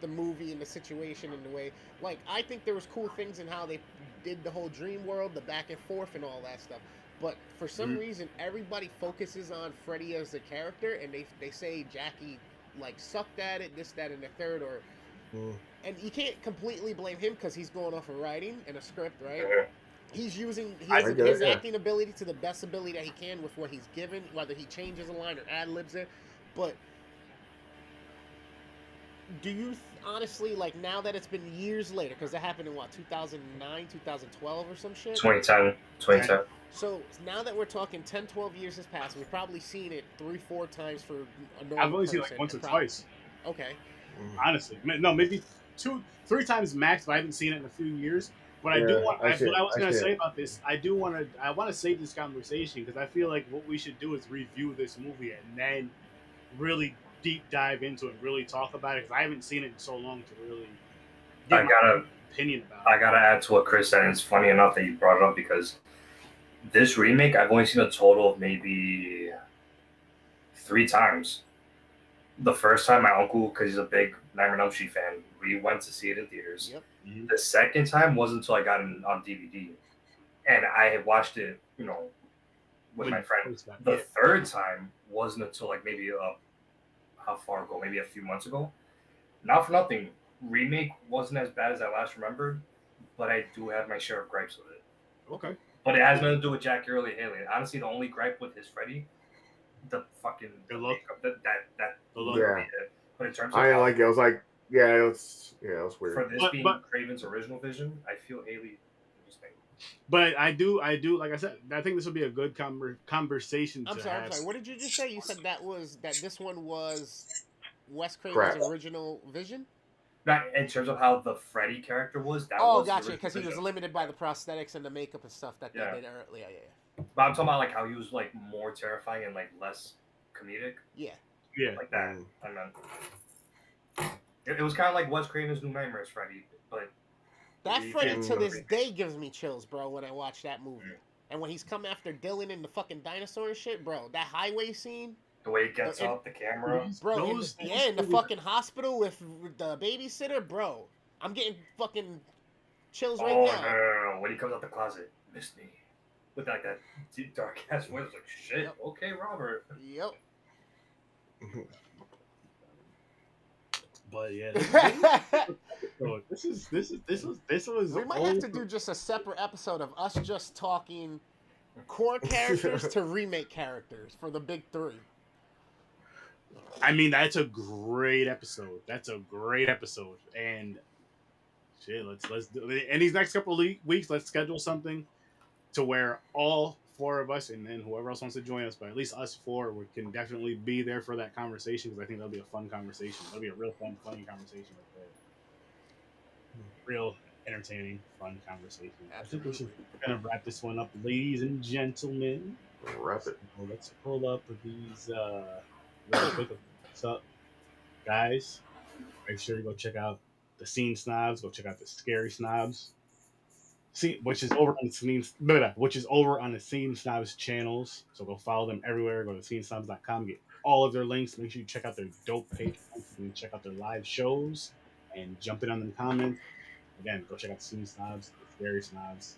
the movie and the situation and the way. Like, I think there was cool things in how they did the whole dream world, the back and forth, and all that stuff. But for some reason, everybody focuses on Freddy as a character, and they say Jackie like sucked at it, this, that, and the third, or. And you can't completely blame him because he's going off of writing and a script, right? He's using his acting ability to the best ability that he can with what he's given, whether he changes a line or ad-libs it. But do you honestly, like, now that it's been years later, because that happened in, 2009, 2012 or some shit? 2010. So now that we're talking 10, 12 years has passed, we've probably seen it 3-4 times for a normal I've only person. seen it like once or twice. Okay. Honestly, no, maybe 2-3 times max. But I haven't seen it in a few years. But I do want. What I was going to say about this, I want to save this conversation because I feel like what we should do is review this movie and then really deep dive into it, and really talk about it because I haven't seen it in so long to really. Get my opinion about it. I gotta add to what Chris said. And it's funny enough that you brought it up because this remake I've only seen a total of maybe 3 times. The first time, my uncle, because he's a big Nightmare on Elm Street fan, we went to see it in theaters. Yep. The second time wasn't until I got it on DVD, and I had watched it, with my friend. The third time wasn't until like maybe how far ago? Maybe a few months ago. Not for nothing, remake wasn't as bad as I last remembered, but I do have my share of gripes with it. Okay. But it has nothing to do with Jackie Earl Haley. Honestly, the only gripe with his Freddy. The fucking look, that the look. Yeah. But in terms of I didn't like it. I was like, it was weird. For this being Craven's original vision, I feel Haley interesting. But I do. Like I said, I think this would be a good conversation. I'm sorry. What did you just say? You said that this one was Wes Craven's original vision. Not in terms of how the Freddy character was. Gotcha. Because he was limited by the prosthetics and the makeup and stuff that they did earlier. Yeah. But I'm talking about like how he was like more terrifying and like less comedic. Yeah. Like that. I mean, it was kind of like Wes Craven's New Nightmares Freddy, but that Freddy to this day gives me chills, bro. When I watch that movie, and when he's coming after Dylan and the fucking dinosaur and shit, bro. That highway scene. The way he gets up the camera, bro. In the fucking hospital with the babysitter, bro. I'm getting fucking chills right now. No. When he comes out the closet, miss me. With like that deep dark ass voice, like shit. Yep. Okay, Robert. Yep. but yeah, this was We might have to do just a separate episode of us just talking core characters to remake characters for the big three. I mean, that's a great episode. And shit, let's do it. In these next couple of weeks, let's schedule something to where all four of us, and then whoever else wants to join us, but at least us four, we can definitely be there for that conversation, because I think that'll be a fun conversation. That'll be a real fun, funny conversation right there. Real entertaining, fun conversation. Absolutely. I think we're gonna wrap this one up, ladies and gentlemen. Wrap it. Well, let's pull up these real quick. What's up, guys? Make sure you go check out the Scene Snobs. Go check out the Scary Snobs. Which is over on the Scene Snobs channels. So go follow them everywhere. Go to scenesnobs.com. Get all of their links. Make sure you check out their dope page. And check out their live shows and jump in on the comments. Again, go check out the Scene Snobs, the Scary Snobs.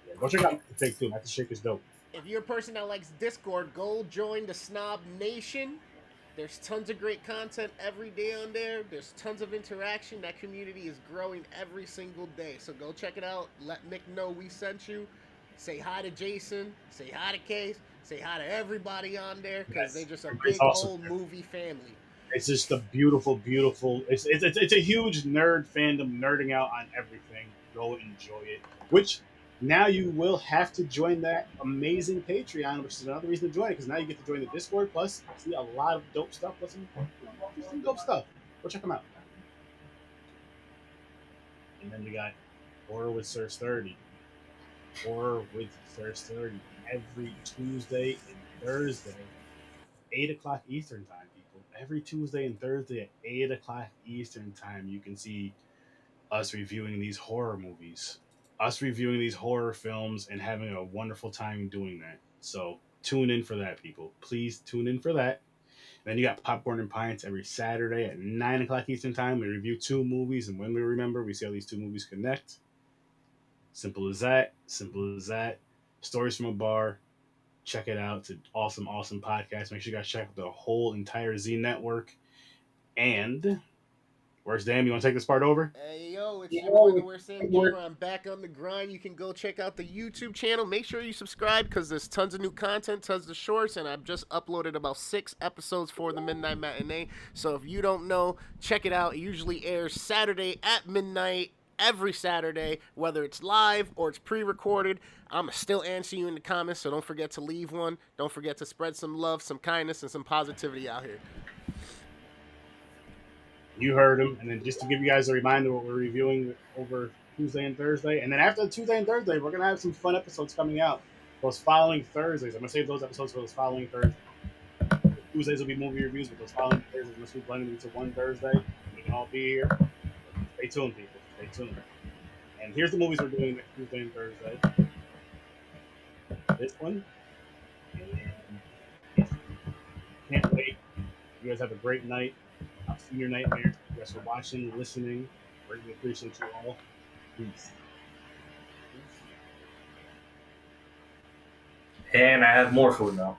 Yeah, go check out the Take Two. That shit is dope. If you're a person that likes Discord, go join the Snob Nation. There's tons of great content every day on there. There's tons of interaction. That community is growing every single day. So go check it out. Let Mick know we sent you. Say hi to Jason. Say hi to Case. Say hi to everybody on there, because they're just a big old movie family. It's just a beautiful, beautiful. It's a huge nerd fandom, nerding out on everything. Go enjoy it. Which now you will have to join that amazing Patreon, which is another reason to join it, because now you get to join the Discord. Plus, see a lot of dope stuff. Some dope stuff. Go check them out. And then we got Horror with Sir Sturdy. Horror with Sir Sturdy every Tuesday and Thursday, 8 o'clock Eastern time. Every Tuesday and Thursday at 8 o'clock Eastern time, you can see us reviewing these horror movies, us reviewing these horror films, and having a wonderful time doing that. So tune in for that, people. Please tune in for that. And then you got Popcorn and Pints every Saturday at 9 o'clock Eastern time. We review 2 movies, and when we remember, we see how these 2 movies connect. Simple as that. Stories from a Bar. Check it out. It's an awesome, awesome podcast. Make sure you guys check out the whole entire Z Network. And where's Dan? You want to take this part over? Hey, yo, it's your boy, the Worst Sam Gamer. I'm back on the grind. You can go check out the YouTube channel. Make sure you subscribe, because there's tons of new content, tons of shorts, and I've just uploaded about 6 episodes for the Midnight Matinee. So if you don't know, check it out. It usually airs Saturday at midnight. Every Saturday, whether it's live or it's pre-recorded. I'm still answer you in the comments, so don't forget to leave one. Don't forget to spread some love, some kindness, and some positivity out here. You heard him. And then just to give you guys a reminder, what we're reviewing over Tuesday and Thursday. And then after Tuesday and Thursday, we're going to have some fun episodes coming out. Those following Thursdays, I'm going to save those episodes for those following Thursdays. Tuesdays will be movie reviews, but those following Thursdays, unless we blend them into one Thursday, we can all be here. Stay tuned, people. Stay tuned. And here's the movies we're doing next Tuesday and Thursday. This one. And can't wait. You guys have a great night. I've seen your nightmares. You guys for watching, listening. Greatly appreciate you all. Peace. And I have more food now.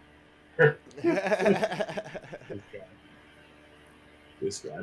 This guy.